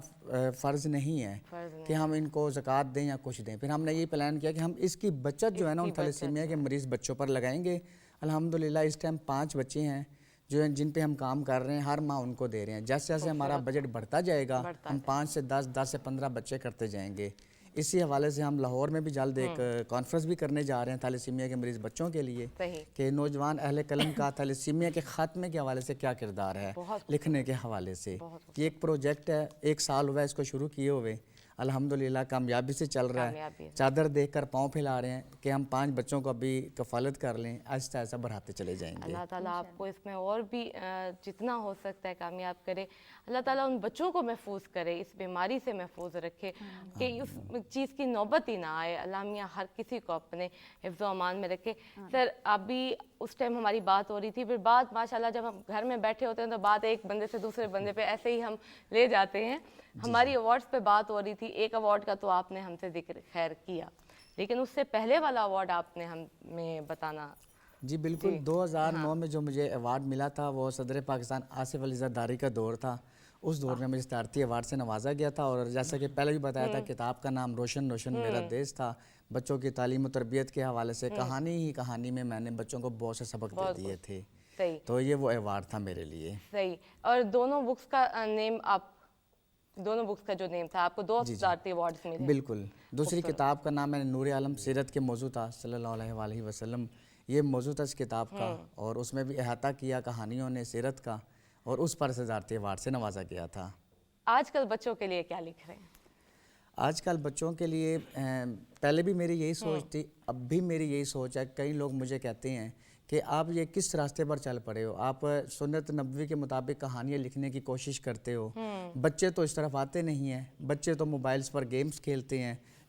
فرض نہیں ہے کہ ہم ان کو زکوٰۃ دیں یا کچھ دیں. پھر ہم نے یہ پلان کیا کہ ہم اس کی بچت جو ہے نا ان تھیلیسیمیا کے مریض بچوں پر لگائیں گے. الحمدللہ اس ٹائم 5 بچے ہیں جن پہ ہم کام کر رہے ہیں، ہر ماہ ان کو دے رہے ہیں. جیسے جیسے ہمارا بجٹ بڑھتا جائے گا ہم 5 سے 10، 10 سے 15 بچے کرتے جائیں گے. اسی حوالے سے ہم لاہور میں بھی جلد ایک کانفرنس بھی کرنے جا رہے ہیں تھیلیسیمیا کے مریض بچوں کے لیے کہ نوجوان اہل قلم کا تھیلیسیمیا کے خاتمے کے حوالے سے کیا کردار ہے لکھنے کے حوالے سے. یہ ایک پروجیکٹ ہے، 1 سال ہوا ہے اس کو شروع کیے ہوئے، الحمدللہ کامیابی سے چل رہا ہے. چادر دیکھ کر پاؤں پھیلا رہے ہیں کہ ہم 5 بچوں کو ابھی کفالت کر لیں، آہستہ آہستہ بڑھاتے چلے جائیں گے. اللہ تعالیٰ آپ کو اس میں اور بھی جتنا ہو سکتا ہے کامیاب کرے. اللہ تعالیٰ ان بچوں کو محفوظ کرے، اس بیماری سے محفوظ رکھے کہ اس چیز کی نوبت ہی نہ آئے. اللہ میاں ہر کسی کو اپنے حفظ و امان میں رکھے. سر ابھی اس ٹائم ہماری بات ہو رہی تھی، پھر بات ماشاءاللہ جب ہم گھر میں بیٹھے ہوتے ہیں تو بات ایک بندے سے دوسرے بندے پہ ایسے ہی ہم لے جاتے ہیں. ہماری ایوارڈز پہ بات ہو رہی تھی. ایک ایوارڈ کا تو آپ نے ہم سے ذکر خیر کیا، لیکن اس سے پہلے والا ایوارڈ آپ نے ہمیں بتانا. جی بالکل، 2009 میں جو مجھے ایوارڈ ملا تھا وہ صدر پاکستان آصف علی زرداری کا دور تھا. اس دور میں مجھے صدارتی ایوارڈ سے نوازا گیا تھا. اور جیسا کہ پہلے بھی بتایا تھا، کتاب کا نام روشن روشن میرا دیش تھا. بچوں کی تعلیم و تربیت کے حوالے سے کہانی میں میں نے بچوں کو بہت سے سبق دے دیے تھے. تو یہ وہ ایوارڈ تھا میرے لیے. صحیح. اور دونوں بکس کا نیم دونوں بکس کا جو نیم تھا آپ کو 2 صدارتی ایوارڈز ملے. بالکل. دوسری کتاب کا نام ہے نور عالم سیرت کے موضوع تھا صلی اللہ علیہ وآلہ وسلم. یہ موضوع تھا اس کتاب کا، اور اس میں بھی احاطہ کیا کہانیوں نے سیرت کا، اور اس پر صدارتی ایوارڈ سے نوازا گیا تھا. آج کل بچوں کے لیے کیا لکھ رہے ہیں؟ آج کل بچوں کے لیے پہلے بھی میری یہی سوچ تھی، اب بھی میری یہی سوچ ہے. کئی لوگ مجھے کہتے ہیں کہ آپ یہ کس راستے پر چل پڑے ہو، آپ سنت نبوی کے مطابق کہانیاں لکھنے کی کوشش کرتے ہو. بچے تو اس طرف آتے نہیں ہیں، بچے تو موبائلز پر گیمز کھیلتے ہیں.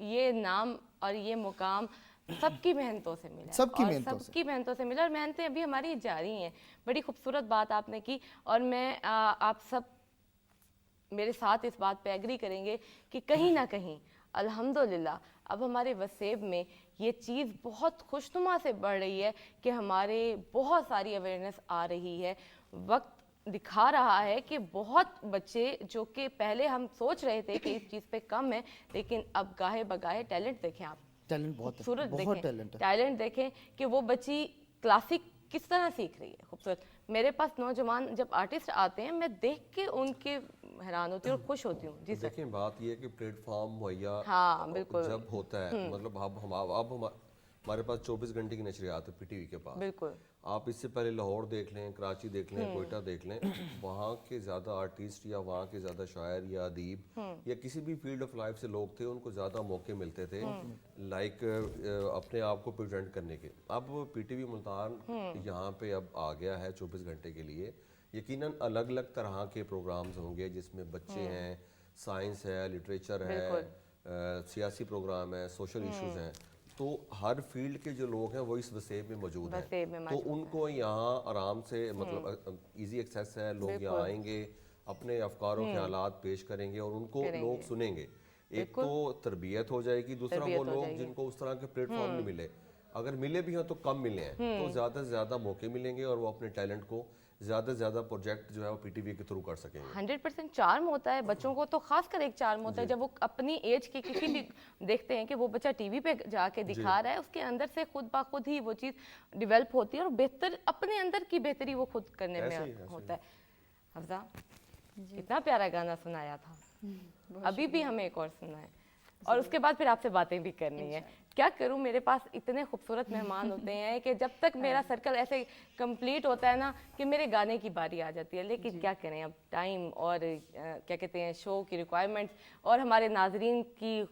یہ نام اور یہ مقام سب کی محنتوں سے ملا ہے، سب کی اور محنتوں سے۔ سب کی محنتوں سے ملا، اور محنتیں ابھی ہماری جاری ہیں۔ بڑی خوبصورت بات آپ نے کی، اور میں آپ سب میرے ساتھ اس بات پہ ایگری کریں گے کہ کہیں نہ کہیں الحمدللہ اب ہمارے وسیب میں یہ چیز بہت خوشنما سے بڑھ رہی ہے کہ ہمارے بہت ساری اویئرنیس آ رہی ہے۔ وقت دکھا رہا ہے کہ بہت بچے جو کہ پہلے ہم سوچ رہے تھے کہ اس چیز پہ کم ہے، لیکن اب گاہے بگاہے ٹیلنٹ دیکھیں آپ، ٹیلنٹ بہت ہے، خوبصورت بہت دیکھیں، ٹیلنٹ ہے۔ ٹیلنٹ دیکھیں کہ وہ بچی کلاسک کس طرح سیکھ رہی ہے، خوبصورت۔ میرے پاس نوجوان جب آرٹسٹ آتے ہیں میں دیکھ کے ان کے حیران ہوتی ہوں اور خوش ہوتی ہوں۔ جی سر۔ دیکھیں بات یہ ہے کہ پلیٹ فارم مہیا ہاں بالکل جب ہوتا ہے، مطلب اب ہمارے پاس 24 گھنٹے کی نشریات ہے پی ٹی وی کے پاس۔ بالکل آپ اس سے پہلے لاہور دیکھ لیں، کراچی دیکھ لیں، کوئٹہ دیکھ لیں، وہاں کے زیادہ آرٹسٹ یا وہاں کے زیادہ شاعر یا ادیب یا کسی بھی فیلڈ آف لائف سے لوگ تھے، ان کو زیادہ موقع ملتے تھے لائک اپنے آپ کو پریزنٹ کرنے کے۔ اب پی ٹی وی ملتان یہاں پہ اب آ گیا ہے 24 گھنٹے کے لیے، یقیناً الگ الگ طرح کے پروگرامز ہوں گے جس میں بچے ہیں، سائنس ہے، لٹریچر ہے، سیاسی پروگرام ہے، سوشل ایشوز ہیں، تو ہر فیلڈ کے جو لوگ ہیں وہ اس وسیب میں موجود ہیں، تو ان کو یہاں آرام سے مطلب ایزی ایکسیس ہے، لوگ یہاں آئیں گے، اپنے افکار و خیالات پیش کریں گے اور ان کو لوگ سنیں گے۔ ایک تو تربیت ہو جائے گی، دوسرا وہ لوگ جن کو اس طرح کے پلیٹ فارم نہیں ملے، اگر ملے بھی ہیں تو کم ملے ہیں، تو زیادہ سے زیادہ موقع ملیں گے اور وہ اپنے ٹیلنٹ کو زیادہ سے زیادہ پروجیکٹ جو ہے وہ پی ٹی وی کے تھرو کر سکیں گے۔ 100% چارم ہوتا ہے بچوں کو، تو خاص کر ایک چارم ہوتا ہے جب وہ اپنی ایج کے کسی بھی دیکھتے ہیں کہ وہ بچہ ٹی وی پہ جا کے دکھا رہا ہے، اس کے اندر سے خود بخود ہی وہ چیز ڈیولپ ہوتی ہے اور بہتر اپنے اندر کی بہتری وہ خود کرنے میں ہوتا ہے۔ حفظہ اتنا پیارا گانا سنایا تھا، ابھی بھی ہمیں ایک اور سننا ہے، اور اس کے بعد پھر آپ سے باتیں بھی کرنی ہے۔ کیا کروں، میرے پاس اتنے خوبصورت مہمان ہوتے ہیں کہ جب تک میرا سرکل ایسے کمپلیٹ ہوتا ہے نا کہ میرے گانے کی باری آ جاتی ہے، لیکن کیا کریں اب ٹائم اور کیا کہتے ہیں شو کی ریکوائرمنٹس اور ہمارے ناظرین کی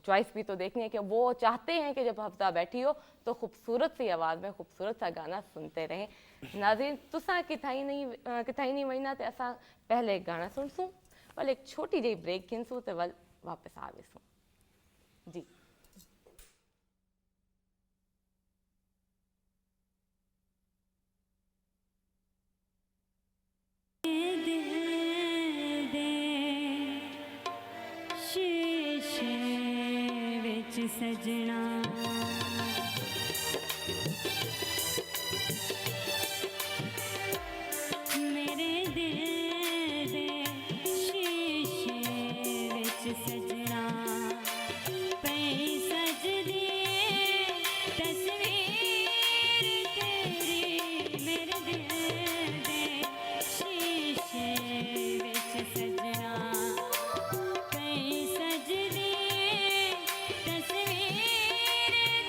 چوائس بھی تو دیکھنی ہے کہ وہ چاہتے ہیں کہ جب حفظہ بیٹھی ہو تو خوبصورت سی آواز میں خوبصورت سا گانا سنتے رہیں۔ ناظرین تساں کتھائی نہیں وہینا تے اساں پہلے ایک گانا سن سوں، ول ایک چھوٹی جہی بریک کھنسوں تے ول واپس آ ویسوں۔ جی سجنا میرے دل دے شیشے وچ سجنا پئی سجدی تصویر تیری، میرے دل دے شیشے وچ سجنا پئی سجدی تصویر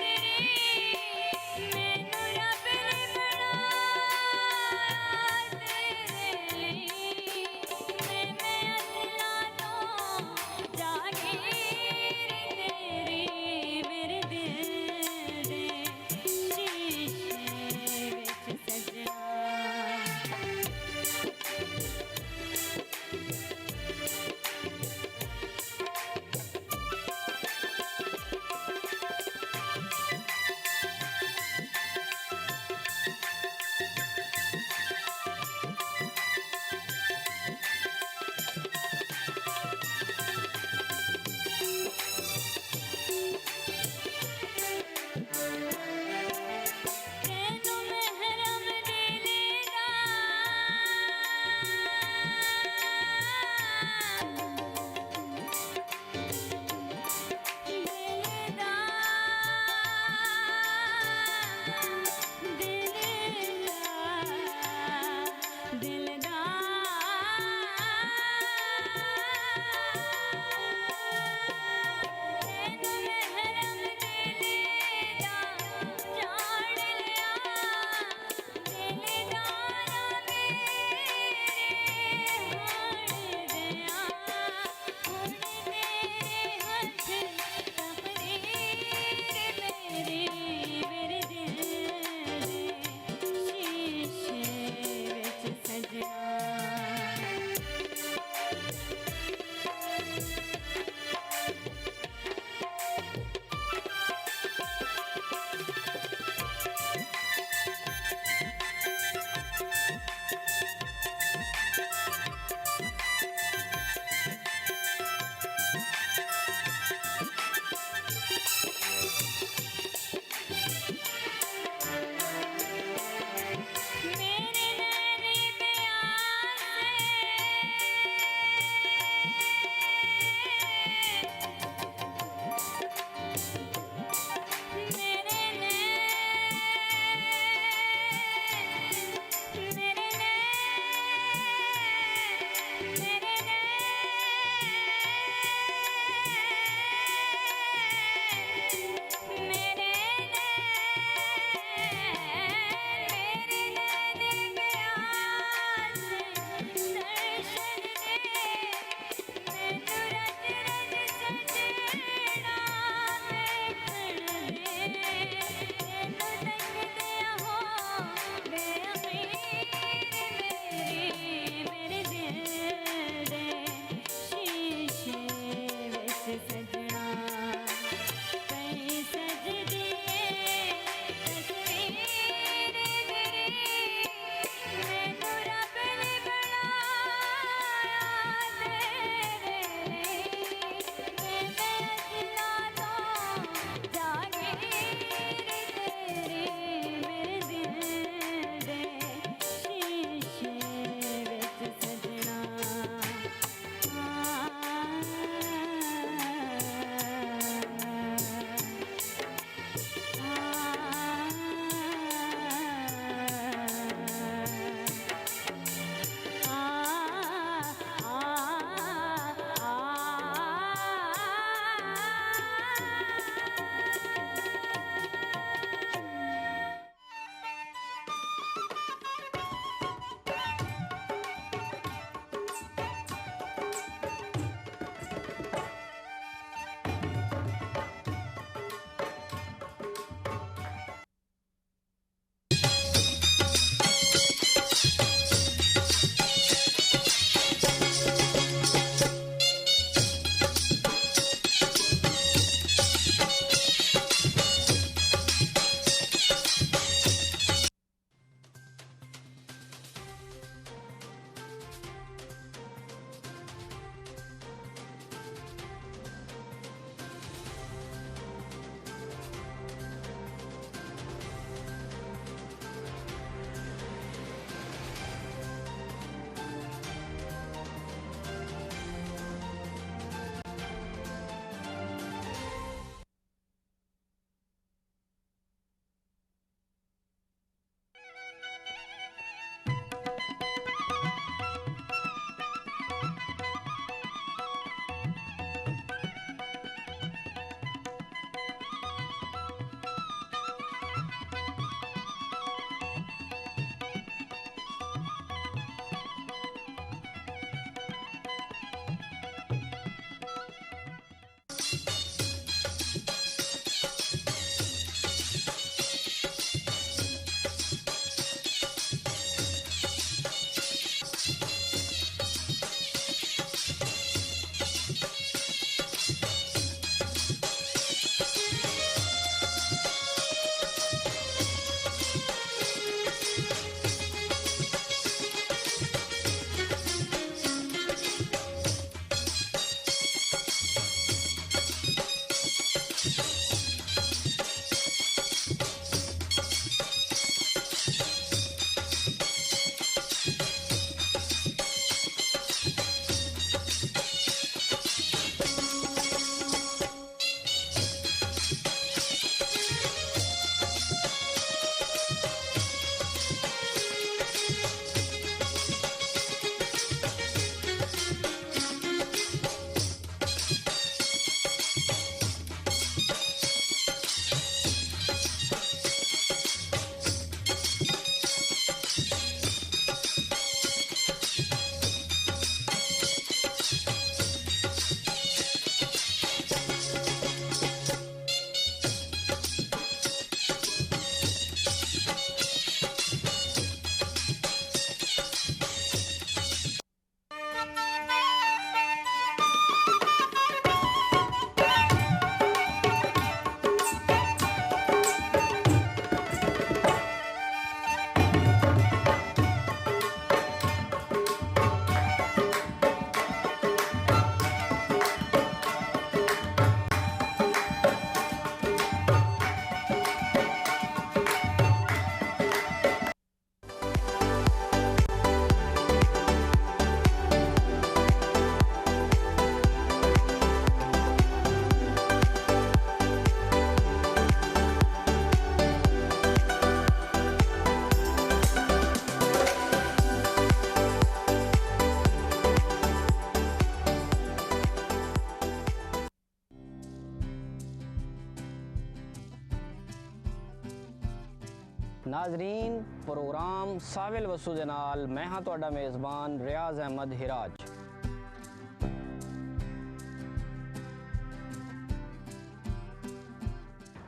ਨਾਜ਼ਰੀਨ, ਪ੍ਰੋਗਰਾਮ ਸਾਵਿਲ ਵਸੂ ਦੇ ਨਾਲ ਮੈਂ ਹਾਂ ਤੁਹਾਡਾ ਮੇਜ਼ਬਾਨ ਰਿਆਜ਼ ਅਹਿਮਦ ਹਿਰਾਜ।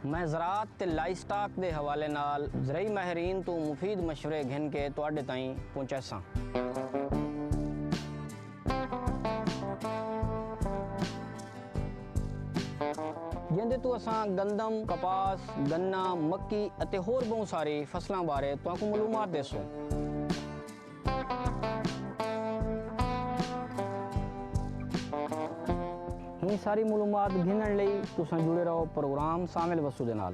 ਮੈਂ ਜ਼ਰਾਅਤ ਤੇ ਲਾਈਵ ਸਟਾਕ ਦੇ ਹਵਾਲੇ ਨਾਲ ਜ਼ਰਈ ਮਾਹਿਰੀਨ ਤੋਂ ਮੁਫੀਦ ਮਸ਼ਵਰੇ ਘਿਨ ਕੇ ਤੁਹਾਡੇ ਤਾਈਂ ਪਹੁੰਚਾ ਸਾਂ। ਜਿੰਦੇ ਤੋਂ ਅਸਾਂ ਗੰਦਮ, ਕਪਾਸ, ਗੰਨਾ, ਮੱਕੀ ਅਤੇ ਹੋਰ ਬਹੁਤ ਸਾਰੀ ਫਸਲਾਂ ਬਾਰੇ ਤੁਹਾਨੂੰ ਮਾਲੂਮਾਤ ਦੇਸੋ। ਇਹ ਸਾਰੀ ਮਾਲੂਮਾਤ ਘਿਨਣ ਲਈ ਤੁਸੀਂ ਜੁੜੇ ਰਹੋ ਪ੍ਰੋਗਰਾਮ ਸਾਮਿਲ ਵਸੂ ਦੇ ਨਾਲ।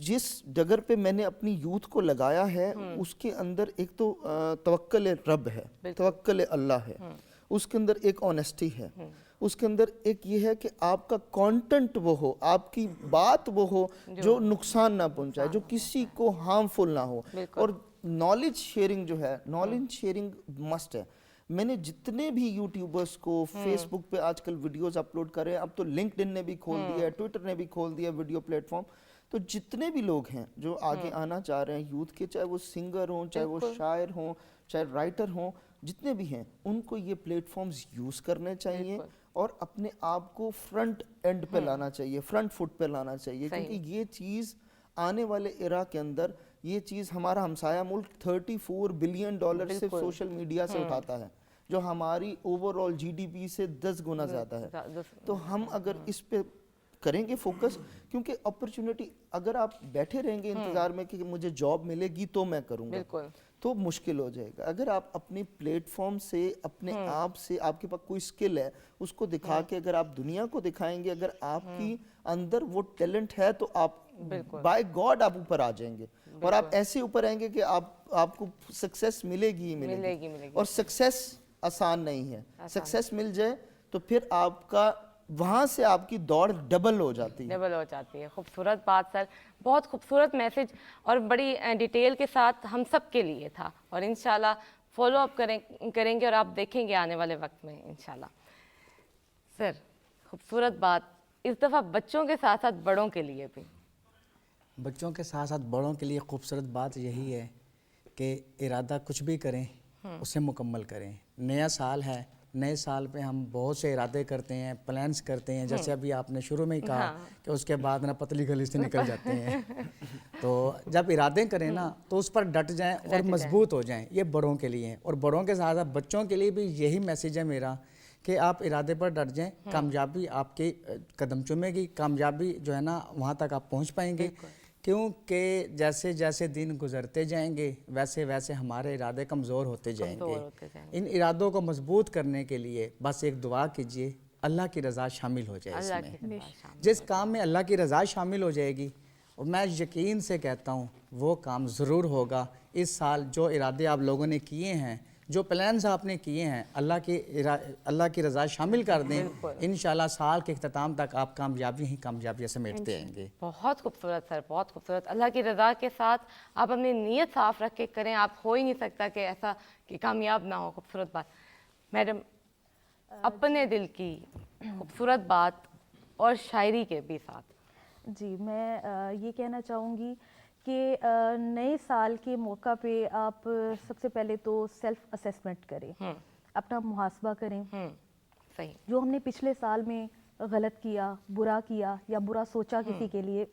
جس ڈگر پہ میں نے اپنی یوتھ کو لگایا ہے اس کے اندر ایک تو توکل رب ہے، توکل اللہ ہے، اس کے اندر ایک آنیسٹی ہے، اس کے اندر ایک یہ ہے کہ آپ کا کانٹنٹ وہ ہو، آپ کی بات وہ ہو جو نقصان نہ پہنچائے، جو کسی کو ہارمفل نہ ہو، اور نالج شیئرنگ جو ہے، نالج شیئرنگ مسٹ ہے۔ میں نے جتنے بھی یوٹیوبرز کو فیس بک پہ آج کل ویڈیوز اپلوڈ کر رہے ہیں، اب تو لنکڈ ان نے بھی کھول دیا ہے، ٹویٹر نے بھی کھول دیا ویڈیو پلیٹ فارم، تو جتنے بھی لوگ ہیں جو آگے آنا چاہ رہے ہیں یوتھ کے، چاہے وہ سنگر ہوں، چاہے وہ شاعر ہوں، چاہے رائٹر ہوں، جتنے بھی ہیں، ان کو یہ پلیٹ فارمز یوز کرنے چاہیے اور اپنے آپ کو فرنٹ اینڈ پہ لانا چاہیے، فرنٹ فٹ پہ لانا چاہیے، کیونکہ یہ چیز آنے والے ایرا کے اندر، یہ چیز ہمارا ہمسایہ ملک $34 بلین صرف سوشل میڈیا سے اٹھاتا ہے، جو ہماری over all G D P سے 10 گنا زیادہ ہے۔ تو ہم اگر اس پہ کریں گے فوکس، کیونکہ اپرچونٹی اگر آپ بیٹھے رہیں گے انتظار میں کہ مجھے جاب ملے گی تو میں کروں گا، تو مشکل ہو جائے گا۔ اگر آپ اپنی پلیٹ فارم سے، اپنے آپ سے، آپ کے پاس کوئی سکل ہے اس کو دکھا کے اگر آپ دنیا کو دکھائیں گے، اگر آپ کی اندر وہ ٹیلنٹ ہے تو آپ بائی گاڈ آپ اوپر آ جائیں گے، اور آپ ایسے اوپر آئیں گے کہ آپ کو سکسیس ملے گی ہی ملے گی، اور سکسیس آسان نہیں ہے۔ سکسیس مل جائے تو پھر آپ کا وہاں سے آپ کی دوڑ ڈبل ہو جاتی ہے۔ خوبصورت بات سر، بہت خوبصورت میسج اور بڑی ڈیٹیل کے ساتھ ہم سب کے لیے تھا، اور انشاءاللہ فالو اپ کریں گے اور آپ دیکھیں گے آنے والے وقت میں انشاءاللہ۔ سر خوبصورت بات، اس دفعہ بچوں کے ساتھ ساتھ بڑوں کے لیے بھی، بچوں کے ساتھ ساتھ بڑوں کے لیے خوبصورت بات یہی ہے کہ ارادہ کچھ بھی کریں اسے مکمل کریں۔ نیا سال ہے، نئے سال پہ ہم بہت سے ارادے کرتے ہیں، پلانس کرتے ہیں، جیسے ابھی آپ نے شروع میں ہی کہا کہ اس کے بعد نا پتلی گلی سے نکل جاتے ہیں۔ تو جب ارادے کریں نا تو اس پر ڈٹ جائیں اور مضبوط ہو جائیں، یہ بڑوں کے لیے ہیں۔ اور بڑوں کے ساتھ ساتھ بچوں کے لیے بھی یہی میسیج ہے میرا کہ آپ ارادے پر ڈٹ جائیں، کامیابی آپ کے قدم چومے گی، کامیابی جو ہے نا وہاں تک آپ پہنچ پائیں گے، کیونکہ جیسے جیسے دن گزرتے جائیں گے ویسے ویسے ہمارے ارادے کمزور ہوتے جائیں گے۔ ان ارادوں کو مضبوط کرنے کے لیے بس ایک دعا کیجئے، اللہ کی رضا شامل ہو جائے اس میں۔ جس کام میں اللہ کی رضا شامل ہو جائے گی، اور میں یقین سے کہتا ہوں وہ کام ضرور ہوگا۔ اس سال جو ارادے آپ لوگوں نے کیے ہیں، جو پلانز آپ نے کیے ہیں، اللہ کی رضا شامل کر دیں، انشاءاللہ سال کے اختتام تک آپ کامیابی ہی کامیابی سمیٹتے آئیں گے۔ بہت خوبصورت سر، بہت خوبصورت۔ اللہ کی رضا کے ساتھ آپ اپنی نیت صاف رکھ کے کریں، آپ ہو ہی نہیں سکتا کہ ایسا کہ کامیاب نہ ہو۔ خوبصورت بات میڈم، اپنے دل کی خوبصورت بات اور شاعری کے بھی ساتھ۔ جی، میں یہ کہنا چاہوں گی کہ نئے سال کے موقع پہ آپ سب سے پہلے تو سیلف اسیسمنٹ کریں، اپنا محاسبہ کریں، صحیح، جو ہم نے پچھلے سال میں غلط کیا، برا کیا یا برا سوچا کسی کے لیے،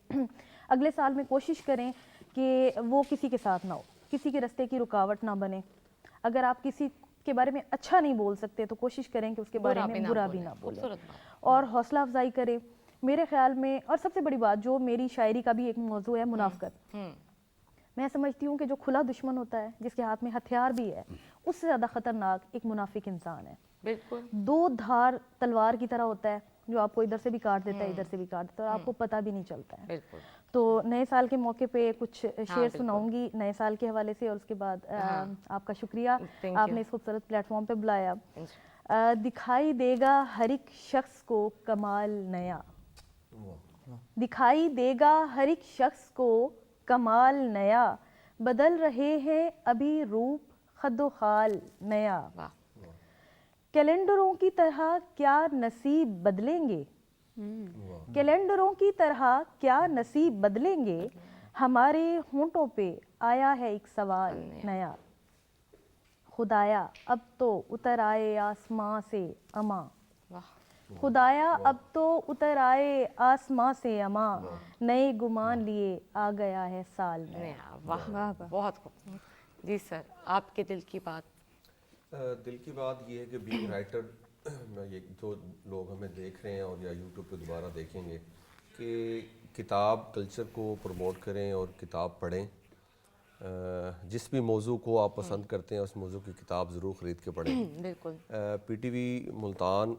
اگلے سال میں کوشش کریں کہ وہ کسی کے ساتھ نہ ہو، کسی کے راستے کی رکاوٹ نہ بنے۔ اگر آپ کسی کے بارے میں اچھا نہیں بول سکتے تو کوشش کریں کہ اس کے بارے میں برا بھی نہ بولیں، اور حوصلہ افزائی کریں۔ میرے خیال میں، اور سب سے بڑی بات جو میری شاعری کا بھی ایک موضوع ہے، منافقت۔ میں سمجھتی ہوں کہ جو کھلا دشمن ہوتا ہے، جس کے ہاتھ میں ہتھیار بھی ہے، اس سے زیادہ خطرناک ایک منافق انسان ہے۔ بالکل، دو دھار تلوار کی طرح ہوتا ہے، جو آپ کو ادھر سے بھی کاٹ دیتا ہے، ادھر سے بھی کاٹ دیتا ہے، اور آپ کو پتہ بھی نہیں چلتا ہے۔ تو نئے سال کے موقع پہ کچھ شعر سناؤں گی نئے سال کے حوالے سے، اور اس کے بعد آپ کا شکریہ، آپ نے اس خوبصورت پلیٹ فارم پہ بلایا۔ دکھائی دے گا ہر ایک شخص کو کمال نیا، دکھائی دے گا ہر ایک شخص کو کمال نیا، بدل رہے ہیں ابھی روپ خد و خال نیا، کیلنڈروں کی طرح کیا نصیب بدلیں گے، کیلنڈروں کی طرح کیا نصیب بدلیں گے، ہمارے ہونٹوں پہ آیا ہے ایک سوال نیا، خدایا اب تو اتر آئے آسماں سے اماں، خدایا اب تو اتر آئے آسماں سے اماں، نئے گمان لیے آ گیا ہے سال میں۔ واہ، بہت خوب۔ جی سر، آپ کے دل کی بات۔ دل کی بات یہ ہے کہ بینگ رائٹر، یہ جو لوگ ہمیں دیکھ رہے ہیں اور یا یوٹیوب پہ دوبارہ دیکھیں گے، کہ کتاب کلچر کو پروموٹ کریں اور کتاب پڑھیں۔ جس بھی موضوع کو آپ پسند کرتے ہیں اس موضوع کی کتاب ضرور خرید کے پڑھیں۔ بالکل، پی ٹی وی ملتان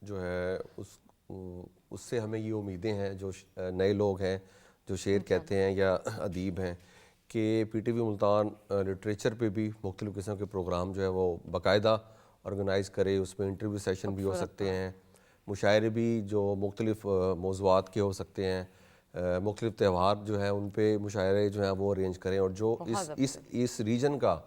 جو ہے اس سے ہمیں یہ امیدیں ہیں، جو نئے لوگ ہیں جو شعر کہتے ہیں یا ادیب ہیں کہ P T V Multan literature پہ بھی مختلف قسم کے پروگرام جو ہے وہ باقاعدہ آرگنائز کرے. اس میں انٹرویو سیشن بھی ہو سکتے ہیں, مشاعرے بھی جو مختلف موضوعات کے ہو سکتے ہیں, مختلف تہوار جو ہیں ان پہ مشاعرے جو ہیں وہ ارینج کریں, اور جو اس ریجن کا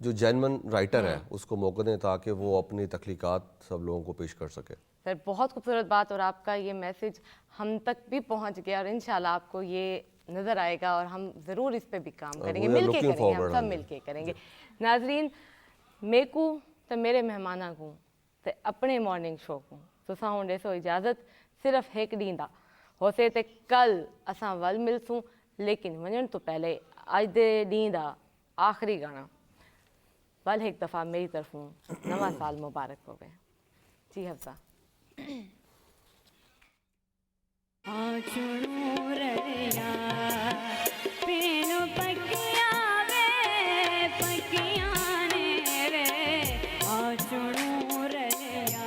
جو جینون رائٹر ہے اس کو موقع دیں تاکہ وہ اپنی تخلیقات سب لوگوں کو پیش کر سکے. سر بہت خوبصورت بات, اور آپ کا یہ میسج ہم تک بھی پہنچ گیا, اور انشاءاللہ آپ کو یہ نظر آئے گا, اور ہم ضرور اس پہ بھی کام کریں گے, مل کے کریں گے, ہم سب مل کے کریں گے. ناظرین, میکو تو میرے مہماناں کو تے اپنے مارننگ شو کو تساں ہوں ڈیسو اجازت صرف ایک ڈین دا ہو سے تے کل اساں ول ملسوں, لیکن ونجن تو پہلے اج دے ڈین دا آخری گانا ول ایک دفعہ میری طرفوں نواں سال مبارک ہوئے. جی حفصہ. آچڑوں رڑیا پینو پکیا وے پکیاں نے وے, آچڑوں رڑیا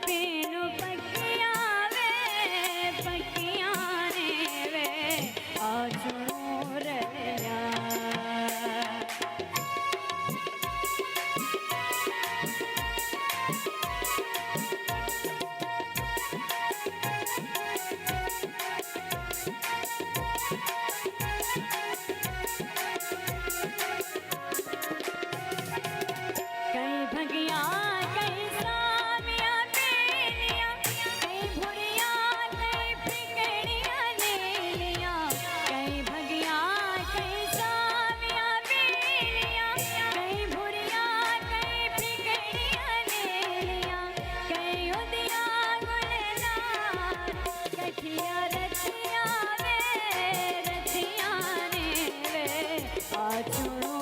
پینو پکیا وے پکیاں نے وے, آچڑوں رڑیا. رتھیاں نے وے, آچڑوں